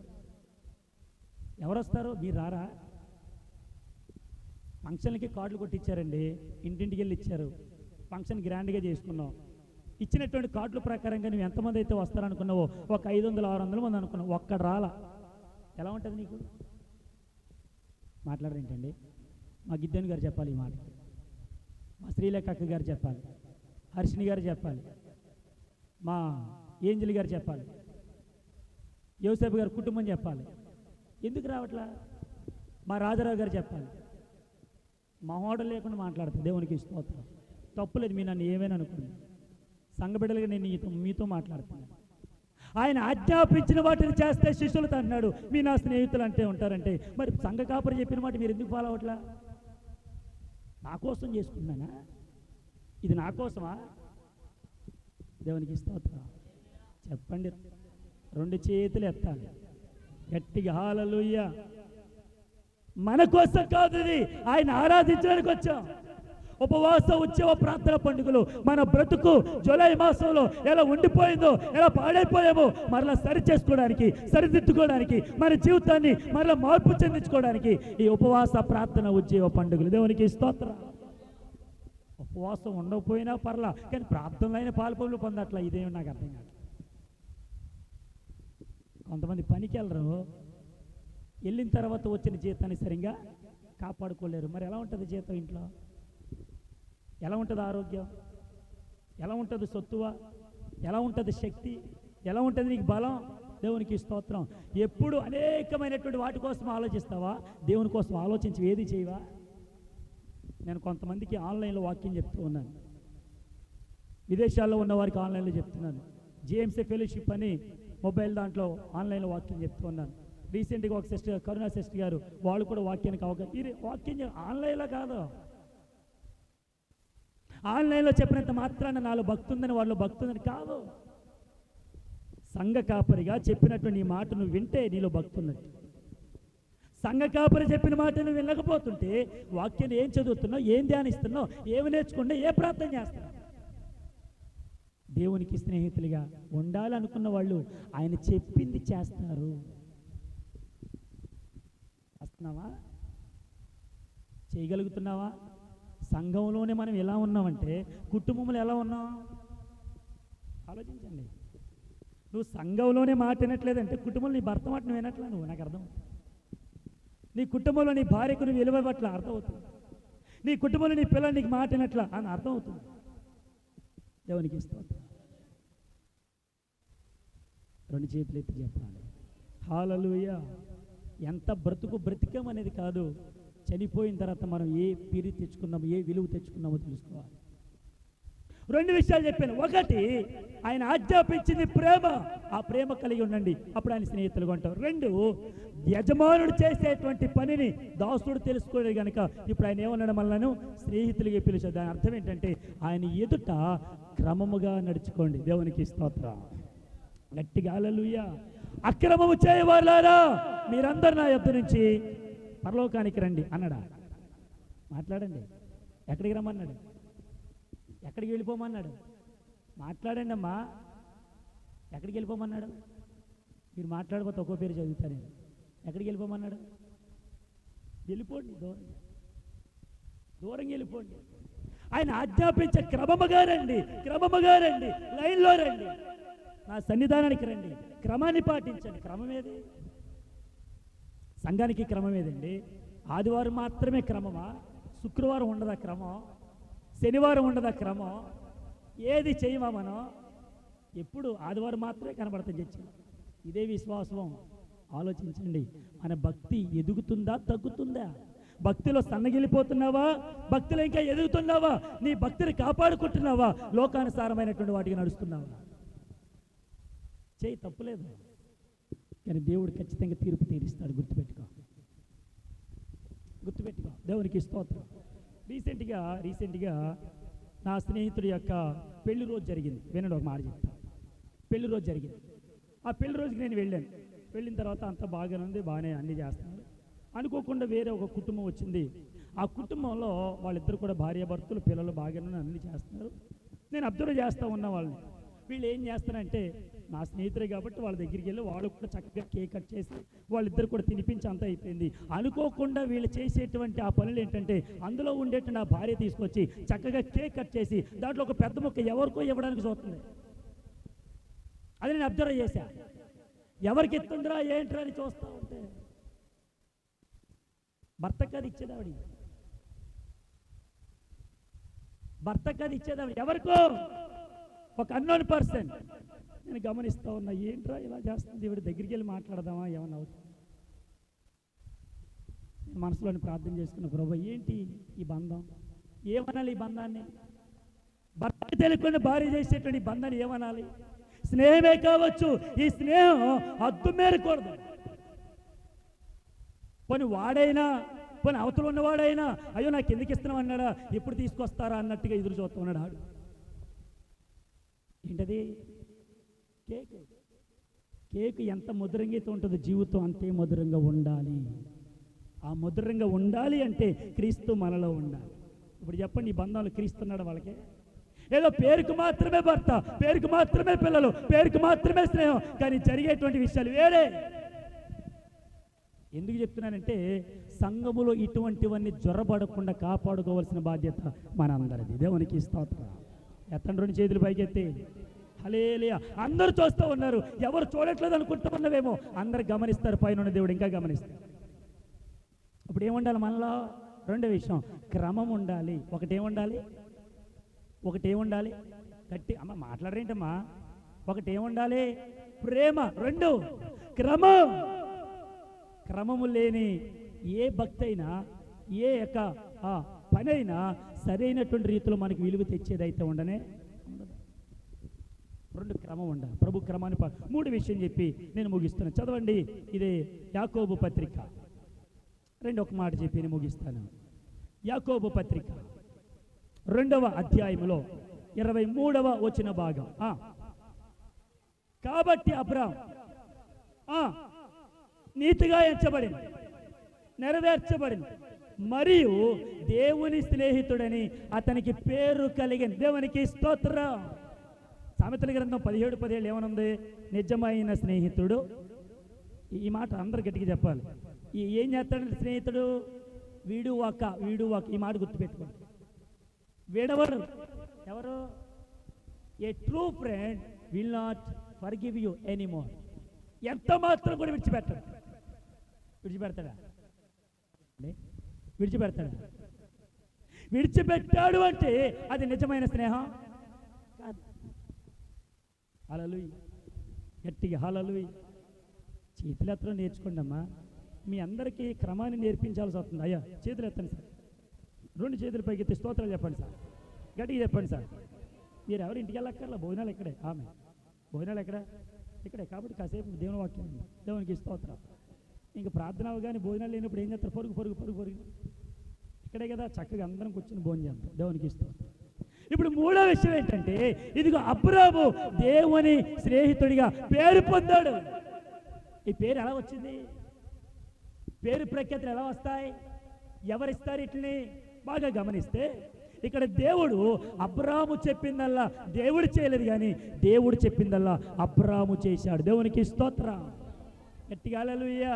ఎవరు వస్తారు? మీరు రారా? ఫంక్షన్లకి కార్డులు కొట్టించారండి, ఇంటింటికి వెళ్ళి ఇచ్చారు, ఫంక్షన్ గ్రాండ్గా చేసుకున్నాం. ఇచ్చినటువంటి కార్డుల ప్రకారంగా నువ్వు ఎంతమంది అయితే వస్తారనుకున్నావో ఒక 500-600 మంది అనుకున్నావు, ఒక్కడు రాలా. ఎలా ఉంటుంది నీకు? మాట్లాడరేంటండి? మా గిద్దెన్ గారు చెప్పాలి ఈ మాట, మా శ్రీలేఖ అక్క గారు చెప్పాలి, హర్షిని గారు చెప్పాలి, మా ఏంజలి గారు చెప్పాలి, యోసేపు గారు కుటుంబం చెప్పాలి. ఎందుకు రావట్లా? మా రాజారావు గారు చెప్పాలి. మా హోటల్ లేకుండా మాట్లాడుతుంది. దేవునికి స్తోత్రం. తప్పులేదు, మీ నన్ను ఏమైనా అనుకోండి. సంఘ బిడ్డలుగా నేను మీతో మాట్లాడుతున్నాను. ఆయన ఆజ్ఞాపించిన వాటిని చేస్తే శిష్యులతో అన్నాడు, మీ నా స్నేహితులు అంటే ఉంటారంటే. మరి సంఘ కాపరి చెప్పిన మాట మీరు ఎందుకు ఫాలో అవట్లా? నా కోసం చేసుకున్నానా? ఇది నా కోసమా? దేవునికి స్తోత్రం. చెప్పండి, 2 చేతులు ఎత్తాలి గట్టిగా, హల్లెలూయా. మన కోసం కాదు, ఇది ఆయన ఆరాధించడానికి వచ్చాం. ఉపవాస ఉత్సవ ప్రార్థన పండుగలు మన బ్రతుకు జూలై మాసంలో ఎలా ఉండిపోయిందో, ఎలా పాడైపోయామో మరలా సరి చేసుకోవడానికి, సరిదిద్దుకోవడానికి, మన జీవితాన్ని మరలా మార్పు చెందించుకోవడానికి ఈ ఉపవాస ప్రార్థన ఉత్సవ పండుగలు. దేవునికి స్తోత్రం. ఉపవాసం ఉండకపోయినా పర్లా, కానీ ప్రార్థనలు అయిన పాల్పొందులు పొందట్లా. ఇదేమి నాకు అర్థం కాదు. కొంతమంది పనికి వెళ్ళరు, వెళ్ళిన తర్వాత వచ్చిన జీతాన్ని సరిగ్గా కాపాడుకోలేరు. మరి ఎలా ఉంటుంది జీతం ఇంట్లో? ఎలా ఉంటుంది ఆరోగ్యం? ఎలా ఉంటుంది సొత్తువ? ఎలా ఉంటుంది శక్తి? ఎలా ఉంటుంది నీకు బలం? దేవునికి స్తోత్రం. ఎప్పుడు అనేకమైనటువంటి వాటి కోసం ఆలోచిస్తావా? దేవుని కోసం ఆలోచించి ఏది చేయవా? నేను కొంతమందికి ఆన్లైన్లో వాక్యం చెప్తూ ఉన్నాను, విదేశాల్లో ఉన్న వారికి ఆన్లైన్లో చెప్తున్నాను. జేఎంసీ ఫెలోషిప్ అని మొబైల్ దాంట్లో ఆన్లైన్లో వాక్యం చెప్తూ ఉన్నాను. రీసెంట్గా ఒక సిస్టర్, కరుణా సిస్టర్ గారు, వాళ్ళు కూడా వాక్యానికి అవకాశం. ఇది వాక్యం ఆన్లైన్లో కాదు, ఆన్లైన్లో చెప్పినంత మాత్రాన నాలో భక్తుందని వాళ్ళు భక్తుందని కాదు. సంఘ కాపరిగా చెప్పినట్టు నీ మాట నువ్వు వింటే నీలో భక్తున్నట్టు. సంఘ కాపరి చెప్పిన మాట నువ్వు వినకపోతుంటే వాక్యాన్ని ఏం చదువుతున్నావు, ఏం ధ్యానిస్తున్నావు, ఏమి నేర్చుకుంటే, ఏ ప్రార్థన చేస్తున్నావు? దేవునికి స్నేహితులుగా ఉండాలనుకున్న వాళ్ళు ఆయన చెప్పింది చేస్తారు. చేస్తున్నావా? చేయగలుగుతున్నావా? సంఘంలోనే మనం ఎలా ఉన్నామంటే కుటుంబంలో ఎలా ఉన్నాం ఆలోచించండి. నువ్వు సంఘంలోనే మాట వినట్లేదంటే కుటుంబంలో నీ భర్త మాట నువ్వు వినట్లా. నువ్వు నాకు అర్థం. నీ కుటుంబంలో నీ భార్యకు నువ్వు విలువ పట్ల అర్థమవుతుంది. నీ కుటుంబంలో నీ పిల్లలు నీకు మాట వినట్లా అని అర్థమవుతుంది. దేవునికి స్తోత్రం. 2 చేతులు ఎత్తి చెప్పాలి, హల్లెలూయా. ఎంత బ్రతికామనేది కాదు, చనిపోయిన తర్వాత మనం ఏ పీరి తెచ్చుకున్నామో, ఏ విలువ తెచ్చుకున్నామో తెలుసుకోవాలి. 2 విషయాలు చెప్పాను. ఒకటి, ఆయన ఆజ్ఞాపించింది ప్రేమ. ఆ ప్రేమ కలిగి ఉండండి, అప్పుడు ఆయన స్నేహితులుగా ఉంటారు. 2, యజమానుడు చేసేటువంటి పనిని దాసుడు తెలుసుకోలేదు కనుక ఇప్పుడు ఆయన ఏమన్నాడు, మనలను స్నేహితులుగా పిలిచాడు. దాని అర్థం ఏంటంటే ఆయన ఎదుట క్రమముగా నడుచుకోండి. దేవునికి స్తోత్రం. గట్టిగా హల్లెలూయా. అక్రమము చేయవారులారా మీరందరూ నా యొద్ద నుంచి పరలోకానికి రండి అన్నాడా? మాట్లాడండి. ఎక్కడికి రమ్మన్నాడు? ఎక్కడికి వెళ్ళిపోమన్నాడు? మాట్లాడండి అమ్మా. ఎక్కడికి వెళ్ళిపోమన్నాడు? మీరు మాట్లాడబోతే ఒక్కో పేరు చదువుతాను నేను. ఎక్కడికి వెళ్ళిపోమన్నాడు? వెళ్ళిపోండి, దూరంగా వెళ్ళిపోండి. ఆయన ఆజ్ఞాపించే క్రమముగా రండి, క్రమముగా రండి, లైన్లో రండి, నా సన్నిధానానికి రండి, క్రమాన్ని పాటించండి. క్రమం ఏది? సంఘానికి క్రమం ఏదండి? ఆదివారం మాత్రమే క్రమమా? శుక్రవారం ఉండదా క్రమం? శనివారం ఉండదా క్రమం? ఏది చేయమా మనం? ఎప్పుడు ఆదివారం మాత్రమే కనబడతాం చర్చి. ఇదే విశ్వాసం. ఆలోచించండి, మన భక్తి ఎదుగుతుందా తగ్గుతుందా? భక్తిలో సన్నగిలిపోతున్నావా? భక్తిలో ఇంకా ఎదుగుతున్నావా? నీ భక్తిని కాపాడుకుంటున్నావా? లోకానుసారమైనటువంటి వాటికి నడుస్తున్నావా? చేయి, తప్పులేదు, కానీ దేవుడు ఖచ్చితంగా తీర్పు తీరుస్తాడు. గుర్తుపెట్టుకో. దేవునికి స్తోత్రం. రీసెంట్గా నా స్నేహితుడి యొక్క పెళ్లి రోజు జరిగింది. వినండి, ఒక మాట చెప్తాను. పెళ్లి రోజు జరిగింది. ఆ పెళ్లి రోజుకి నేను వెళ్ళాను. వెళ్ళిన తర్వాత అంతా బాగానే ఉంది, బాగానే అన్నీ చేస్తున్నారు. అనుకోకుండా వేరే ఒక కుటుంబం వచ్చింది. ఆ కుటుంబంలో వాళ్ళిద్దరు కూడా భార్యాభర్తలు, పిల్లలు బాగానే అన్ని చేస్తున్నారు. నేను అబ్జర్వ్ చేస్తూ ఉన్న వాళ్ళని. వీళ్ళు ఏం చేస్తారంటే, నా స్నేహితులే కాబట్టి వాళ్ళ దగ్గరికి వెళ్ళి వాళ్ళు కూడా చక్కగా కేక్ కట్ చేసి వాళ్ళిద్దరు కూడా తినిపించి అంతా అయిపోయింది. అనుకోకుండా వీళ్ళు చేసేటువంటి ఆ పనులు ఏంటంటే, అందులో ఉండేటువంటి ఆ భార్య తీసుకొచ్చి చక్కగా కేక్ కట్ చేసి దాంట్లో ఒక పెద్ద ముక్క ఎవరికో ఇవ్వడానికి చూస్తుంది. అది నేను అబ్జర్వ్ చేశా. ఎవరికి ఎత్తుందిరా ఏంట్రా అని చూస్తూ ఉంటే భర్తకు అది ఇచ్చేదావిడి, భర్తకు అది ఇచ్చేదావిడి ఎవరికో ఒక అన్నోన్ పర్సన్. నేను గమనిస్తూ ఉన్నా, ఏంట్రా ఇలా చేస్తుంది, ఇవిడ దగ్గరికి వెళ్ళి మాట్లాడదామా ఏమన్నా అవుతుంది. నేను మనసులోని ప్రార్థన చేసుకున్న, ప్రభు ఏంటి ఈ బంధం, ఏమనాలి ఈ బంధాన్ని? భర్త తెలియకుండా భార్య చేసేటువంటి ఈ బంధాన్ని ఏమనాలి? స్నేహమే కావచ్చు, ఈ స్నేహం హద్దు మేరకూడదు. పోనీ వాడైనా, పోనీ అవతల ఉన్నవాడైనా అయ్యో నాకు ఎందుకు ఇస్తున్నాం అన్నాడా, ఎప్పుడు తీసుకొస్తారా అన్నట్టుగా ఎదురు చూస్తూ ఉన్నాడు ఆడు. ఏంటది? కేక్. కేక్ ఎంత మధురంగా అయితే ఉంటుందో జీవితం అంతే మధురంగా ఉండాలి. ఆ మధురంగా ఉండాలి అంటే క్రీస్తు మనలో ఉండాలి. ఇప్పుడు చెప్పండి, ఈ బంధాలు క్రీస్తున్నాడు వాళ్ళకి? ఏదో పేరుకు మాత్రమే భర్త, పేరుకు మాత్రమే పిల్లలు, పేరుకు మాత్రమే స్నేహం, కానీ జరిగేటువంటి విషయాలు వేరే. ఎందుకు చెప్తున్నానంటే, సంఘములో ఇటువంటివన్నీ జ్వరపడకుండా కాపాడుకోవాల్సిన బాధ్యత మనందరిది. దేవునికి స్తోత్రం. ఎత్తండి, రెండు చేతులు పైకెత్తి హల్లెలూయా. అందరూ చూస్తూ ఉన్నారు, ఎవరు చూడట్లేదు అనుకుంటూ ఉన్నవేమో, అందరు గమనిస్తారు. పైన దేవుడు ఇంకా గమనిస్తారు. ఇప్పుడు ఏముండాలి మనలో? రెండో విషయం, క్రమం ఉండాలి. ఒకటేముండాలి? గట్టి అమ్మ మాట్లాడరేంటమ్మా? ఒకటేముండాలి? ప్రేమ. రెండు, క్రమం. క్రమము లేని ఏ భక్తి అయినా, ఏ యొక్క పని అయినా సరైనటువంటి రీతిలో మనకి విలువ తెచ్చేదైతే ఉండనే ఉండదు. రెండు, క్రమం ఉండాలి. ప్రభు క్రమాన్ని మూడు విషయం చెప్పి నేను ముగిస్తాను. చదవండి, ఇదే యాకోబు పత్రిక. ఒక మాట చెప్పి నేను ముగిస్తాను. యాకోబు పత్రిక 2వ అధ్యాయంలో 23వ వచన భాగం. కాబట్టి అబ్రాహాము నీతిగా ఎంచబడింది, నెరవేర్చబడింది, మరియు దేవుని స్నేహితుడని అతనికి పేరు కలిగింది. దేవునికి స్తోత్రం. సామెతల గ్రంథం 17:17 ఏమనుంది? నిజమైన స్నేహితుడు. ఈ మాట అందరు గట్టిగా చెప్పాలి. ఏం చేస్తాడంటే స్నేహితుడు? వీడు వాక. ఈ మాట గుర్తుపెట్టుకోండి. వీడెవరు? ఎవరు? ఏ true friend will not forgive you anymore. ఎంత మాత్రం కూడా విడిచిపెడతాడా? విడిచిపెట్టాడు అంటే అది నిజమైన స్నేహం కాదు. హల్లెలూయా. గట్టిగా హల్లెలూయా. చేతులు ఎత్తడం నేర్చుకోండి అమ్మా. మీ అందరికీ క్రమాన్ని నేర్పించాల్సి వస్తుంది. అయ్యా చేతులు ఎత్తండి సార్. 2 చేతుల పైకి ఎత్తి స్తోత్రాలు చెప్పండి సార్. గట్టిగా చెప్పండి సార్. మీరు ఎవరు ఇంటికి వెళ్ళక్కర్లా, భోజనాలు ఇక్కడే. భోజనాలు ఇక్కడే కాబట్టి కాసేపు దేవుని వాక్యం, దేవునికి స్తోత్రం. ఇంకా ప్రార్థన కానీ భోజనాలు లేనప్పుడు ఏం చేస్తారు? పరుగు ఇక్కడే కదా, చక్కగా అందరం కూర్చొని భోజనం చేద్దాం. దేవునికి స్తోత్రం. ఇప్పుడు మూడో విషయం ఏంటంటే, ఇదిగో అబ్రాహాము దేవుని స్నేహితుడిగా పేరు పొందాడు. ఈ పేరు ఎలా వచ్చింది? పేరు ప్రఖ్యాతులు ఎలా వస్తాయి? ఎవరిస్తారు ఇట్లని? బాగా గమనిస్తే ఇక్కడ దేవుడు అబ్రాహాము చెప్పిందల్లా దేవుడు చేయలేదు, కానీ దేవుడు చెప్పిందల్లా అబ్రాహాము చేశాడు. దేవునికి స్తోత్రం. గట్టిగా హల్లెలూయా.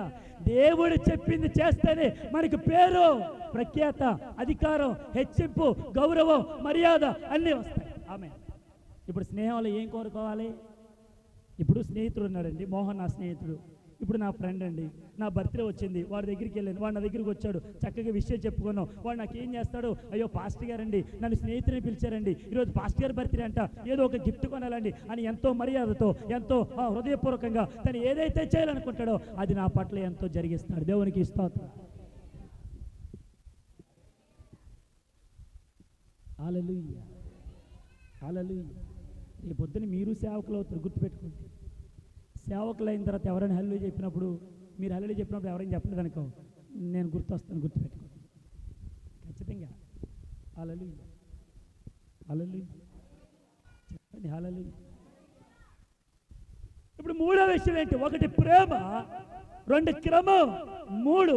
దేవుడు చెప్పింది చేస్తేనే మనకి పేరు, ప్రఖ్యాత, అధికారం, హెచ్చింపు, గౌరవం, మర్యాద అన్నీ వస్తాయి. ఆమేన్. ఇప్పుడు స్నేహంలో ఏం కోరుకోవాలి? ఇప్పుడు స్నేహితుడు ఉన్నాడండి, మోహన్ నా స్నేహితుడు, ఇప్పుడు నా ఫ్రెండ్ అండి. నా బర్త్డే వచ్చింది, వాడి దగ్గరికి వెళ్ళాను, వాడు నా దగ్గరికి వచ్చాడు, చక్కగా విషయం చెప్పుకున్నాం. వాడు నాకు ఏం చేస్తాడు? అయ్యో పాస్టర్ గారండి నన్ను స్నేహితుని పిలిచారండి, ఈరోజు పాస్టర్ గారి బర్త్డే అంట, ఏదో ఒక గిఫ్ట్ కొనాలండి అని ఎంతో మర్యాదతో, ఎంతో హృదయపూర్వకంగా తను ఏదైతే చేయాలనుకుంటాడో అది నా పట్ల ఎంతో జరిగిస్తాడు. దేవునికి స్తోత్రం. హల్లెలూయా. రేపు పొద్దున మీరు సేవకులు అవుతారు, గుర్తుపెట్టుకోండి. సేవకులు అయిన తర్వాత ఎవరైనా హల్లెలూయా చెప్పినప్పుడు, మీరు హల్లెలూయా చెప్పినప్పుడు ఎవరైనా చెప్పలేదు అనుకో, నేను గుర్తొస్తాను, గుర్తుపెట్టుకోండి ఖచ్చితంగా. హల్లెలూయా. చెప్పండి హల్లెలూయా. ఇప్పుడు మూడో విషయం ఏంటి? ఒకటి ప్రేమ, రెండు క్రమం, మూడు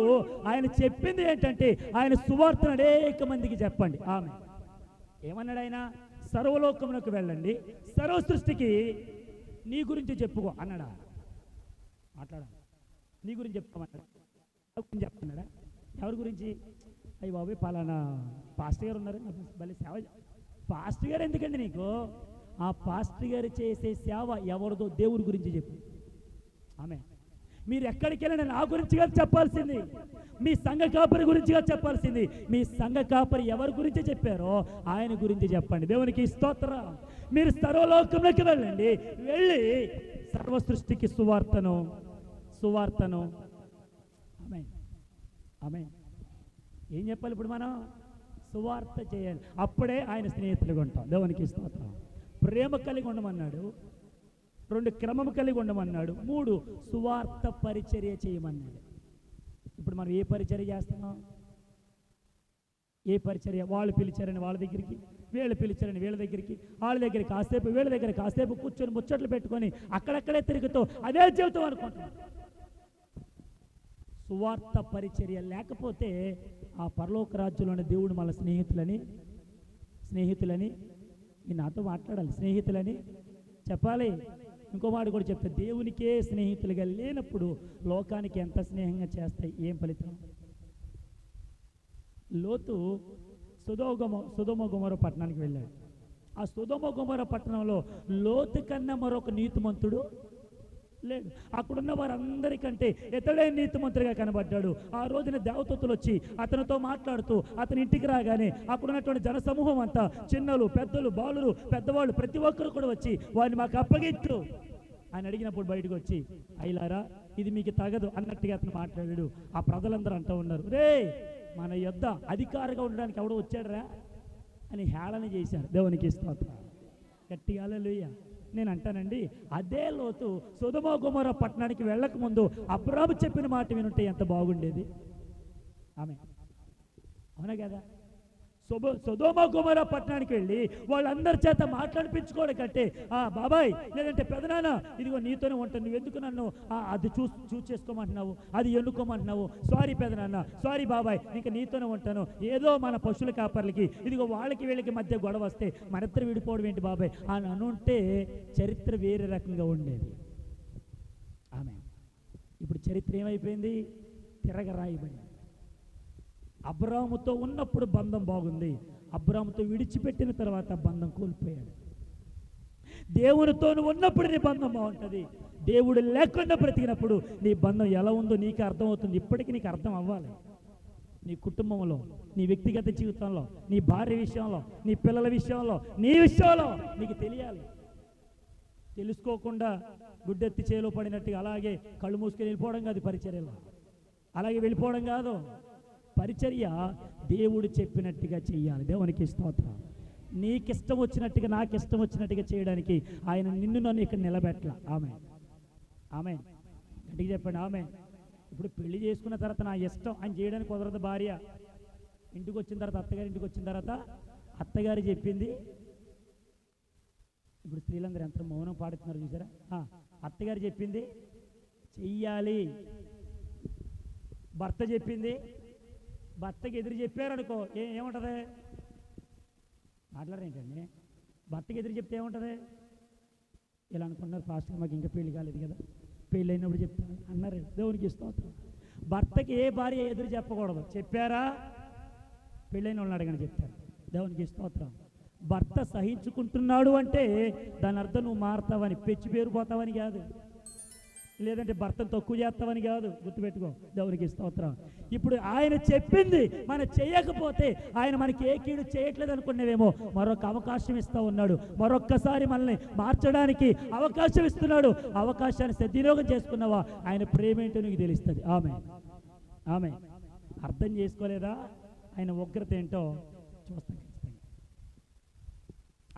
ఆయన చెప్పింది ఏంటంటే ఆయన సువార్తను అనేక మందికి చెప్పండి. ఆమె ఏమన్నాడు? ఆయన సర్వలోకమునకు వెళ్ళండి, సర్వ సృష్టికి నీ గురించి చెప్పుకో అన్నాడా? మాట్లాడాలి. నీ గురించి చెప్పుకోమన్నాడా? చెప్తున్నాడా? ఎవరి గురించి? అయ్యి బాబు పలానా పాస్టర్ గారు ఉన్నారు, భలే సేవ. పాస్టర్ గారు ఎందుకండి నీకు? ఆ పాస్టర్ గారు చేసే సేవ ఎవరిదో దేవుడి గురించి చెప్పు. ఆమె మీరు ఎక్కడికి వెళ్ళినా నా గురించి కాదు చెప్పాల్సింది, మీ సంఘ కాపరి గురించి కాదు చెప్పాల్సింది. మీ సంఘ కాపరి ఎవరి గురించి చెప్పారో ఆయన గురించి చెప్పండి. దేవునికి స్తోత్రం. మీరు సర్వలోకంలోకి వెళ్ళండి, వెళ్ళి సర్వ సృష్టికి సువార్తను ఆమె ఆమె ఏం చెప్పాలి? ఇప్పుడు మనం సువార్త చేయాలి. అప్పుడే ఆయన స్నేహితులుగా ఉంటాం. దేవునికి స్తోత్రం. ప్రేమ కలిగి ఉండమన్నాడు, రెండు క్రమం కలిగి ఉండమన్నాడు, మూడు సువార్త పరిచర్య చేయమన్నాడు. ఇప్పుడు మనం ఏ పరిచర్య చేస్తున్నాం? ఏ పరిచర్య? వాళ్ళు పిలిచారని వాళ్ళ దగ్గరికి, వీళ్ళు పిలిచారని వీళ్ళ దగ్గరికి, వాళ్ళ దగ్గర కాసేపు వీళ్ళ దగ్గర కాసేపు కూర్చొని ముచ్చట్లు పెట్టుకొని అక్కడక్కడే తిరుగుతూ అదే జీవితం అనుకుంటున్నాం. సువార్త పరిచర్య లేకపోతే ఆ పరలోక రాజ్యంలోని దేవుడు మన స్నేహితులని నాతో మాట్లాడాలి, స్నేహితులని చెప్పాలి. ఇంకో మాట కూడా చెప్తే, దేవునికే స్నేహితులుగా లేనప్పుడు లోకానికి ఎంత స్నేహంగా చేస్తాయి? ఏం ఫలితం? లోతు సొదొమ గొమొర పట్టణానికి వెళ్ళాడు. ఆ సొదొమ గొమొర పట్టణంలో లోతు కన్నా మరొక నీతిమంతుడు లేడు. అక్కడున్న వారందరికంటే ఇతడే నీతిమంతుడిగా కనబడ్డాడు. ఆ రోజున దేవదూతలు వచ్చి అతనితో మాట్లాడుతూ అతని ఇంటికి రాగానే అక్కడున్నటువంటి జనసమూహం అంతా, చిన్నలు పెద్దలు బాలురు పెద్దవాళ్ళు ప్రతి ఒక్కరు కూడా వచ్చి వారిని మాకు అప్పగించు ఆయన అడిగినప్పుడు బయటకు వచ్చి, అయ్యలారా ఇది మీకు తగదు అన్నట్టుగా అతను మాట్లాడాడు. ఆ ప్రజలందరూ అంటూ ఉన్నారు, రే మన యొద్ద అధికారిగా ఉండడానికి ఎవడో వచ్చాడరా అని హేళన చేశారు. దేవునికి స్తోత్రం. గట్టిగా హల్లెలూయా. నేను అంటానండి, అదే లోతు సొదొమ గొమొర పట్టణానికి వెళ్ళక ముందు అబ్రాము చెప్పిన మాట వినుంటే ఎంత బాగుండేది. ఆమె అవునా కదా? సొదొమ గొమొర పట్టణానికి వెళ్ళి వాళ్ళందరి చేత మాట్లాడిపించుకోవడం కంటే, బాబాయ్ లేదంటే పెదనాన్న ఇదిగో నీతోనే ఉంటాను, నువ్వు ఎందుకు నన్ను అది చూస్ చేసుకోమంటున్నావు, అది ఎన్నుకోమంటున్నావు, సారీ పెదనాన్న, సారీ బాబాయ్, ఇంకా నీతోనే ఉంటాను. ఏదో మన పశువుల కాపర్లకి ఇదిగో వాళ్ళకి వీళ్ళకి మధ్య గొడవ వస్తే మనిద్దరు విడిపోవడం ఏంటి బాబాయ్ అని అనుంటే చరిత్ర వేరే రకంగా ఉండేది. ఆమె ఇప్పుడు చరిత్ర ఏమైపోయింది? తిరగరాయబడింది. అబ్రాముతో ఉన్నప్పుడు బంధం బాగుంది, అబ్రాముతో విడిచిపెట్టిన తర్వాత బంధం కోల్పోయాడు. దేవునితో ఉన్నప్పుడు నీ బంధం బాగుంటుంది, దేవుడు లేకుండా బ్రతికినప్పుడు నీ బంధం ఎలా ఉందో నీకు అర్థమవుతుంది. ఇప్పటికీ నీకు అర్థం అవ్వాలి. నీ కుటుంబంలో, నీ వ్యక్తిగత జీవితంలో, నీ భార్య విషయంలో, నీ పిల్లల విషయంలో, నీ విషయంలో నీకు తెలియాలి. తెలుసుకోకుండా గుడ్డెత్తి చేలో పడినట్టుగా అలాగే కళ్ళు మూసుకొని వెళ్ళిపోవడం కాదు పరిచర్యలో, అలాగే వెళ్ళిపోవడం కాదు. పరిచర్య దేవుడు చెప్పినట్టుగా చెయ్యాలి. దేవునికి స్తోత్రం. నీకిష్టం వచ్చినట్టుగా నాకిష్టం వచ్చినట్టుగా చేయడానికి ఆయన నిన్ను నన్ను ఇక్కడ నిలబెట్టల. ఆమె గట్టిగా చెప్పండి. ఆమె ఇప్పుడు పెళ్లి చేసుకున్న తర్వాత నా ఇష్టం అని చేయడానికి కుదరదు. భార్య ఇంటికి వచ్చిన తర్వాత, అత్తగారి ఇంటికి వచ్చిన తర్వాత అత్తగారు చెప్పింది. ఇప్పుడు స్త్రీలందరూ ఎంత మౌనం పాడుతున్నారు చూసారా? అత్తగారు చెప్పింది చెయ్యాలి, భర్త చెప్పింది, భర్తకి ఎదురు చెప్పారనుకో ఏముంటుంది? మాట్లాడరేంటండి? భర్తకి ఎదురు చెప్తే ఏముంటుంది? ఇలా అనుకున్నారు, ఫాస్ట్గా మాకు ఇంకా పెళ్లి కాలేదు కదా, పెళ్ళి అయినప్పుడు చెప్తాను అన్నారు. దేవునికి స్తోత్రం. భర్తకి ఏ భార్య ఎదురు చెప్పకూడదు. చెప్పారా? పెళ్ళైన వాళ్ళని అడగని చెప్తారు. దేవునికి స్తోత్రం. భర్త సహించుకుంటున్నాడు అంటే దాని అర్థం నువ్వు మారుతావని, పెచ్చి పేరుపోతావని కాదు, లేదంటే భర్తను తక్కువ చేస్తావని కాదు. గుర్తుపెట్టుకో. దేవునికి స్తోత్రం. ఇప్పుడు ఆయన చెప్పింది మనం చేయకపోతే ఆయన మనకి ఏ కీడు చేయట్లేదు అనుకునేవేమో, మరొక అవకాశం ఇస్తూ ఉన్నాడు. మరొక్కసారి మనల్ని మార్చడానికి అవకాశం ఇస్తున్నాడు. అవకాశాన్ని సద్వినియోగం చేసుకున్నావా ఆయన ప్రేమేంటో నీకు తెలుస్తుంది. ఆమె అర్థం చేసుకోలేదా? ఆయన ఉగ్రత ఏంటో చూస్తాం ఖచ్చితంగా.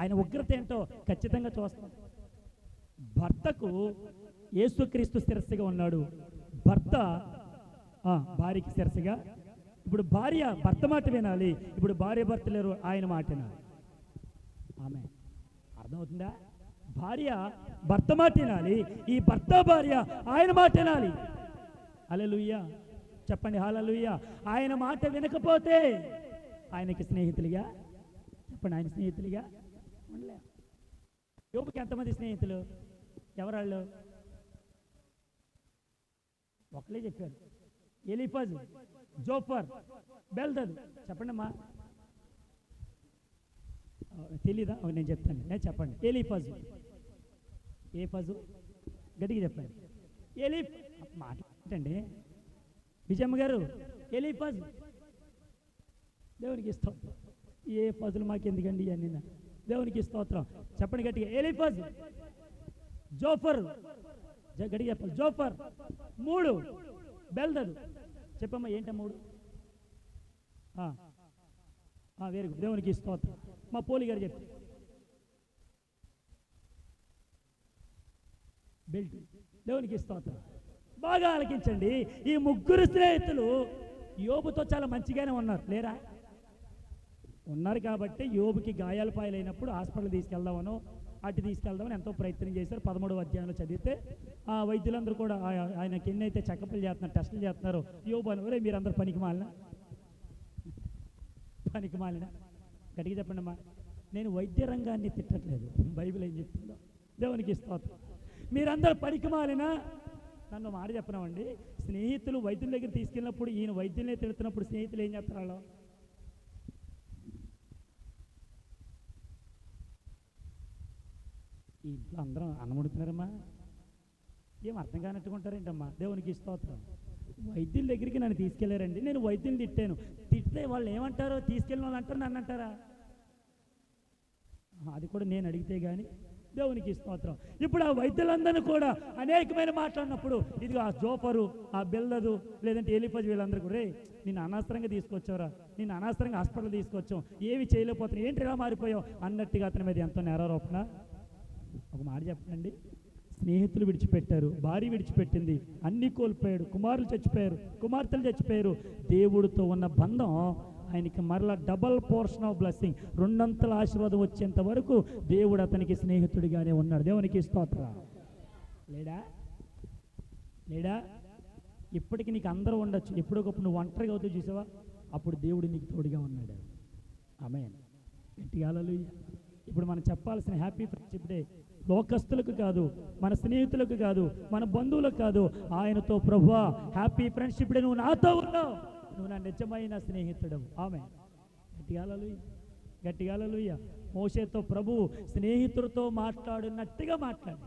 ఆయన ఉగ్రత ఏంటో ఖచ్చితంగా చూస్తాం. భర్తకు యేసుక్రీస్తు శిరస్సుగా ఉన్నాడు, భర్త భార్యకి శిరస్సుగా. ఇప్పుడు భార్య భర్త మాట వినాలి, ఇప్పుడు భార్య భర్త లేరు ఆయన మాట వినాలి. ఆమె అర్థమవుతుందా? భార్య భర్త మాట వినాలి, ఈ భర్త భార్య ఆయన మాట వినాలి. హల్లెలూయా చెప్పండి, హల్లెలూయా. ఆయన మాట వినకపోతే ఆయనకి స్నేహితులుగా చెప్పండి, ఆయన స్నేహితులుగా ఉండలే. యోబుకి ఎంతమంది స్నేహితులు? ఎవరాళ్ళు? ఒకళ్ళే చెప్పారు, ఎలీఫజు, జోఫర్, బెల్దదు. చెప్పండి అమ్మా, తెలీదా? నేను చెప్తాను, నేను చెప్పండి. ఎలీఫజు, ఏ ఫజు? గట్టిగా చెప్పండి. మాట్లాడండి విజయమ్మ గారు. ఎలీఫజు దేవునికి స్తోత్రం. ఏ ఫజులు మాకెందుకండి ఇవన్నీ? దేవునికి స్తోత్రం. చెప్పండి గట్టిగా. ఎలీఫజు, జోఫర్, గట్టిగా చెప్పాలి. జోఫర్ 3, బెల్దదు. చెప్పమ్మా ఏంట 3? వేరు దేవునికి స్తోత్రం. మా పోలి గారు చెప్పి బెల్ట్. దేవునికి స్తోత్రం. బాగా ఆలకించండి. ఈ 3 స్నేహితులు యోబుతో చాలా మంచిగానే ఉన్నారు, లేరా? ఉన్నారు కాబట్టి యోబుకి గాయాల పాయలైనప్పుడు హాస్పిటల్ తీసుకెళ్దామనో అటు తీసుకెళ్దామని ఎంతో ప్రయత్నం చేశారు. 13వ అధ్యాయంలో చదివితే ఆ వైద్యులందరూ కూడా ఆయనకి ఎన్నైతే చెకప్లు చేస్తున్నారు, టెస్టులు చేస్తున్నారో, యోబు అని, మీరందరూ పనికి మాలిన గట్టిగా చెప్పండి అమ్మా. నేను వైద్య రంగాన్ని తిట్టట్లేదు, బైబిల్ ఏం చెప్తుందో. దేవునికి స్తోత్రం. మీరందరూ పనికి మాలిన నన్ను మాట చెప్పినామండి. స్నేహితులు వైద్యుల దగ్గర తీసుకెళ్ళినప్పుడు ఈయన వైద్యులనే తిడుతున్నప్పుడు స్నేహితులు ఏం చేస్తారు? వాళ్ళు ఇంట్లో అందరం అన్నముడుతున్నారమ్మా, ఏం అర్థం కానట్టుకుంటారేంటమ్మా? దేవునికి స్తోత్రం. వైద్యుల దగ్గరికి నన్ను తీసుకెళ్లారండి, నేను వైద్యుని తిట్టాను. తిడితే వాళ్ళు ఏమంటారో, తీసుకెళ్ళిన వాళ్ళు అంటారు, నన్ను అంటారా? అది కూడా నేను అడిగితే కానీ. దేవునికి స్తోత్రం. ఇప్పుడు ఆ వైద్యులందరినీ కూడా అనేకమైన మాట్లాడినప్పుడు ఇదిగో ఆ జోఫరు, ఆ బెల్లదు, లేదంటే ఎలీఫజు, వీళ్ళందరూ కూడా నిన్ను అనవసరంగా తీసుకొచ్చావురా, నిన్ను అనవసరంగా హాస్పిటల్ తీసుకొచ్చాం, ఏమి చేయలేకపోతున్నావు, ఏంటి ఇలా మారిపోయావు అన్నట్టుగా అతని మీద ఎంతో నేరారోపణ. ఒక మాట చెప్పండి, స్నేహితులు విడిచిపెట్టారు, భార్య విడిచిపెట్టింది, అన్నీ కోల్పోయాడు, కుమారులు చచ్చిపోయారు, కుమార్తెలు చచ్చిపోయారు. దేవుడితో ఉన్న బంధం ఆయనకి మరలా డబల్ పోర్షన్ ఆఫ్ బ్లెస్సింగ్, 2 ఆశీర్వాదం వచ్చేంత వరకు దేవుడు అతనికి స్నేహితుడిగానే ఉన్నాడు. దేవునికి స్తోత్రం. లేడా ఇప్పటికి నీకు అందరూ ఉండొచ్చు, ఎప్పుడొకప్పుడు నువ్వు ఒంటరిగా అవుతూ చూసావా, అప్పుడు దేవుడు నీకు తోడుగా ఉన్నాడు. ఆమేన్. గట్టిగా హల్లెలూయా. ఇప్పుడు మనం చెప్పాల్సిన హ్యాపీ ఫ్రెండ్షిప్ డే లోకస్తులకు కాదు, మన స్నేహితులకు కాదు, మన బంధువులకు కాదు, ఆయనతో ప్రభువా హ్యాపీ ఫ్రెండ్షిప్ డే, నువ్వు నాతో ఉన్నావు, నువ్వు నా నిజమైన స్నేహితుడు. ఆమె గట్టిగా హల్లెలూయా. మోషేతో ప్రభువు స్నేహితుడితో మాట్లాడినట్టుగా మాట్లాడు.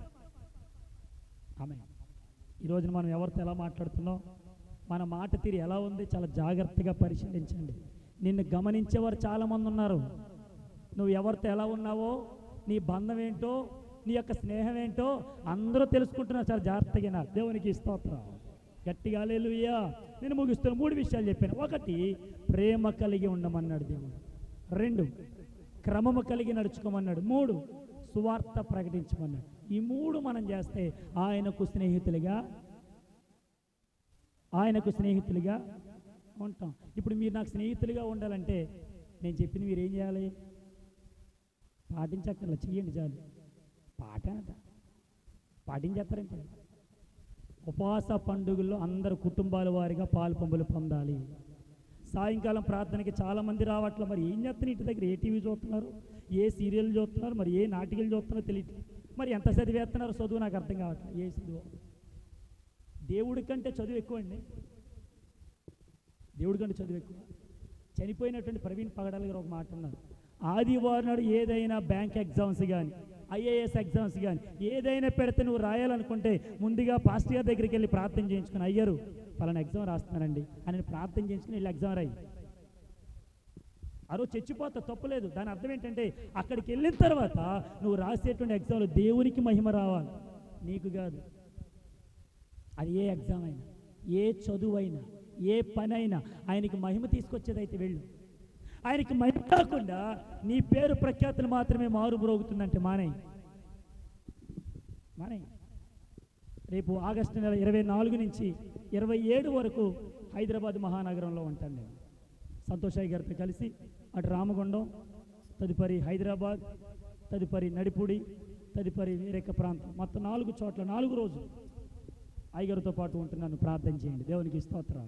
ఆమె ఈ రోజున మనం ఎవరితో ఎలా మాట్లాడుతున్నాం, మన మాట తీరు ఎలా ఉంది, చాలా జాగ్రత్తగా పరిశీలించండి. నిన్ను గమనించేవారు చాలామంది ఉన్నారు. నువ్వు ఎవరితో ఎలా ఉన్నావో, నీ బంధం ఏంటో, నీ యొక్క స్నేహం ఏంటో అందరూ తెలుసుకుంటున్నారు. చాలా జాగ్రత్తగా. దేవునికి స్తోత్రం. గట్టిగా హల్లెలూయా. నేను ముగిస్తాను. 3 విషయాలు చెప్పాను. 1, ప్రేమ కలిగి ఉండమన్నాడు దేవుడు. 2, క్రమము కలిగి నడుచుకోమన్నాడు. 3, సువార్త ప్రకటించమన్నాడు. ఈ 3 మనం చేస్తే ఆయనకు స్నేహితులుగా ఉంటాం. ఇప్పుడు మీరు నాకు స్నేహితులుగా ఉండాలంటే నేను చెప్పింది మీరు ఏం చేయాలి? పాటించక్కర్లా, చెయ్యండి చాలు. పాటించేస్తారంటే ఉపవాస పండుగల్లో అందరు కుటుంబాల వారిగా పాలు పంపులు పొందాలి. సాయంకాలం ప్రార్థనకి చాలామంది రావట్లేదు. మరి ఏం చేస్తున్నారు? ఇంటి దగ్గర ఏ టీవీ చూస్తున్నారు, ఏ సీరియల్ చూస్తున్నారు, మరి ఏ నాటికలు చూస్తున్నారో తెలియట్లేదు. మరి ఎంత చదివేస్తున్నారు చదువు నాకు అర్థం కావట్లేదు. ఏ చదువు? దేవుడి కంటే చదువు ఎక్కువ అండి. దేవుడి కంటే చదువు ఎక్కువ. చనిపోయినటువంటి ప్రవీణ్ పగడాల గారు ఒక మాట అన్నారు, ఆదివారం నాడు ఏదైనా బ్యాంక్ ఎగ్జామ్స్ కానీ, ఐఏఎస్ ఎగ్జామ్స్ కానీ ఏదైనా పెడితే నువ్వు రాయాలనుకుంటే ముందుగా పాస్టర్ గారి దగ్గరికి వెళ్ళి ప్రార్థన చేయించుకుని, అయ్యారు పలానా ఎగ్జామ్ రాస్తున్నానండి అని ప్రార్థన చేయించుకుని వెళ్ళి ఎగ్జామ్ రాయి. ఆ రోజు చచ్చిపోతా, తప్పులేదు. దాని అర్థం ఏంటంటే అక్కడికి వెళ్ళిన తర్వాత నువ్వు రాసేటువంటి ఎగ్జామ్లో దేవునికి మహిమ రావాలి, నీకు కాదు. అది ఏ ఎగ్జామ్ అయినా, ఏ చదువు అయినా, ఏ పని అయినా ఆయనకి మహిమ తీసుకొచ్చేదైతే వెళ్ళు. ఆయనకి మహిమ కాకుండా నీ పేరు ప్రఖ్యాతులు మాత్రమే మారుమ్రోగుతుందంటే మానేయి. రేపు ఆగస్టు నెల 24 నుంచి 27 వరకు హైదరాబాద్ మహానగరంలో ఉంటాను నేను. సంతోషయ్య గారితో కలిసి అటు రామగుండం, తదుపరి హైదరాబాద్, తదుపరి నడిపూడి, తదుపరి వేరొక ప్రాంతం, మొత్తం 4 చోట్ల 4 రోజులు అయ్యగారితో పాటు ఉంటున్నాను. ప్రార్థన చేయండి. దేవునికి స్తోత్రం.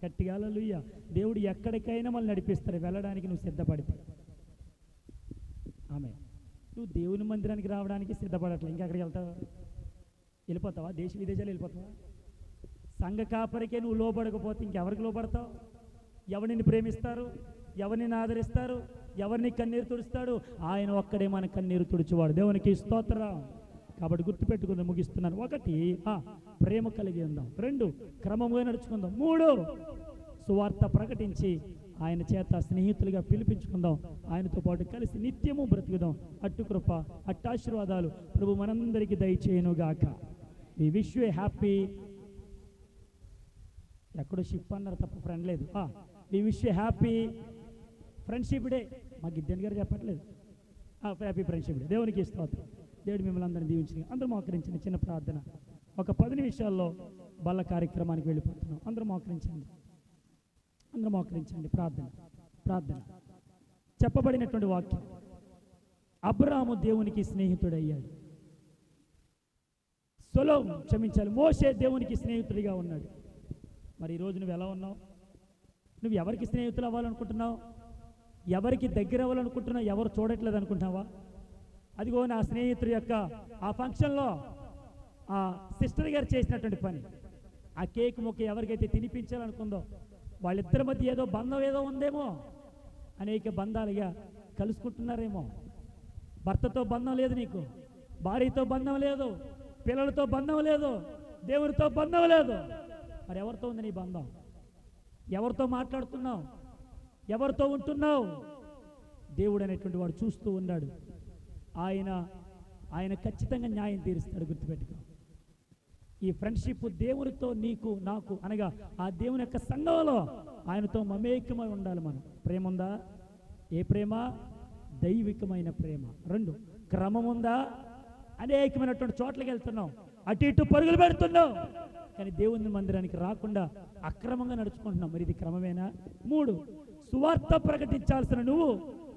గట్టిగా హల్లెలూయా. దేవుడు ఎక్కడికైనా మళ్ళీ నడిపిస్తారు, వెళ్ళడానికి నువ్వు సిద్ధపడితే. ఆమె నువ్వు దేవుని మందిరానికి రావడానికి సిద్ధపడట్లే, ఇంకా అక్కడికి వెళ్తావా? వెళ్ళిపోతావా? దేశ విదేశాలు వెళ్ళిపోతావా? సంఘ కాపరికే నువ్వు లోబడకపోతే ఇంకెవరికి లోబడతావు? ఎవరిని ప్రేమిస్తారు? ఎవరిని ఆదరిస్తారు? ఎవరిని కన్నీరు తుడుస్తాడు? ఆయన ఒక్కడే మన కన్నీరు తుడిచేవాడు. దేవునికి స్తోత్రం. కాబట్టి గుర్తుపెట్టుకుందాం. ముగిస్తున్నాను. 1 ప్రేమ కలిగి ఉందాం. 2 క్రమంగా నడుచుకుందాం. 3 సువార్త ప్రకటించి ఆయన చేత స్నేహితులుగా పిలిపించుకుందాం. ఆయనతో పాటు కలిసి నిత్యము బ్రతుకుదాం. అట్టు కృప, అట్టు ఆశీర్వాదాలు ప్రభు మనందరికీ దయచేయునుగాక. వి విష్ యూ హ్యాపీ, ఎక్కడో షిప్ అన్నారు తప్ప ఫ్రెండ్ లేదు. We wish you happy friendship day. మా గిద్దెన్ గారు చెప్పట్లేదు. Happy friendship day. దేవునికి స్తోత్రం. దేవుడు మిమ్మల్ని అందరినీ దీవించి అందరూ మోకరించండి. చిన్న ప్రార్థన. ఒక 10 నిమిషాల్లో బల్ల కార్యక్రమానికి వెళ్ళిపోతున్నాం. అందరూ మోకరించండి. అందరూ మోకరించండి. ప్రార్థన. చెప్పబడినటువంటి వాక్యం, అబ్రాహాము దేవునికి స్నేహితుడయ్యాడు. మోషే దేవునికి స్నేహితుడిగా ఉన్నాడు. మరి ఈరోజు నువ్వు ఎలా ఉన్నావు? నువ్వు ఎవరికి స్నేహితులు అవ్వాలనుకుంటున్నావు? ఎవరికి దగ్గర అవ్వాలనుకుంటున్నావు? ఎవరు చూడట్లేదు అనుకుంటున్నావా? అదిగో నా స్నేహితుడి యొక్క ఆ ఫంక్షన్లో ఆ సిస్టర్ గారు చేసినటువంటి పని, ఆ కేక్ ముక్క ఎవరికైతే తినిపించాలనుకుందో వాళ్ళిద్దరి మధ్య ఏదో బంధం ఏదో ఉందేమో. అనేక బంధాలుగా కలుసుకుంటున్నారేమో. భర్తతో బంధం లేదు నీకు, భార్యతో బంధం లేదు, పిల్లలతో బంధం లేదు, దేవునితో బంధం లేదు. మరి ఎవరితో ఉంది నీ బంధం? ఎవరితో మాట్లాడుతున్నావు? ఎవరితో ఉంటున్నావు? దేవుడు అనేటువంటి వాడు చూస్తూ ఉన్నాడు. ఆయన ఖచ్చితంగా న్యాయం తీరుస్తాడు. గుర్తుపెట్టుకో. ఈ ఫ్రెండ్షిప్ దేవునితో నీకు నాకు అనగా ఆ దేవుని యొక్క సంఘంలో ఆయనతో మమేకమై ఉండాలి. మనం ప్రేమ ఉందా? ఏ ప్రేమ? దైవికమైన ప్రేమ. 2 క్రమం ఉందా? అనేకమైనటువంటి చోట్లకి వెళ్తున్నాం, అటు ఇటు పరుగులు పెడుతున్నాం, కానీ దేవుని మందిరానికి రాకుండా అక్రమంగా నడుచుకుంటున్నాం. మరి ఇది క్రమమేనా? 3 సువార్త ప్రకటించాల్సిన నువ్వు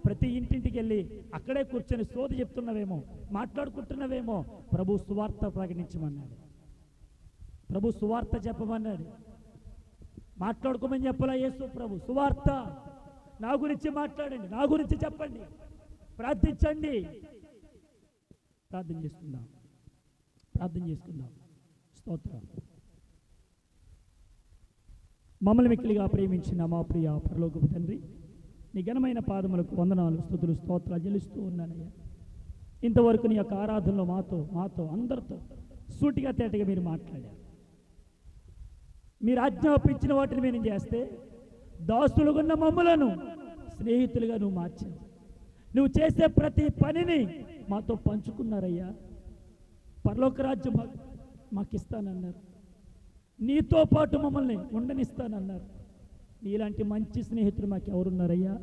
ప్రతి ఇంటింటికి వెళ్ళి అక్కడే కూర్చొని సోది చెప్తున్నవేమో, మాట్లాడుకుంటున్నవేమో. ప్రభు సువార్త ప్రకటించమన్నాడు. ప్రభు సువార్త చెప్పమన్నాడు. మాట్లాడుకోమని చెప్పలా యేసు ప్రభు. సువార్త నా గురించి మాట్లాడండి, నా గురించి చెప్పండి, ప్రార్థించండి. ప్రార్థన చేసుకుందాం. స్తోత్రం. మమ్మల్ని మిక్కిలిగా ప్రేమించిన మా ప్రియ పరలోకపు తండ్రి, నీ ఘనమైన పాదములకు వందనాలు, స్తుతులు, స్తోత్రాలు చెల్లిస్తూ ఉన్నానయ్యా. ఇంతవరకు నీ యొక్క ఆరాధనలో మాతో అందరితో సూటిగా తేటగా మీరు మాట్లాడారు. మీరు ఆజ్ఞాపించిన వాటిని మేము చేస్తే దాసులుగున్న మమ్ములను స్నేహితులుగా నువ్వు మార్చావు. నువ్వు చేసే ప్రతి పనిని మాతో పంచుకున్నారయ్యా. పరలోక రాజ్యం మాకు ఇస్తానన్నారు. నీతో పాటు మమ్మల్ని ఉండనిస్తానన్నారు. నీలాంటి మంచి స్నేహితులు మాకు ఎవరున్నారయ్యా?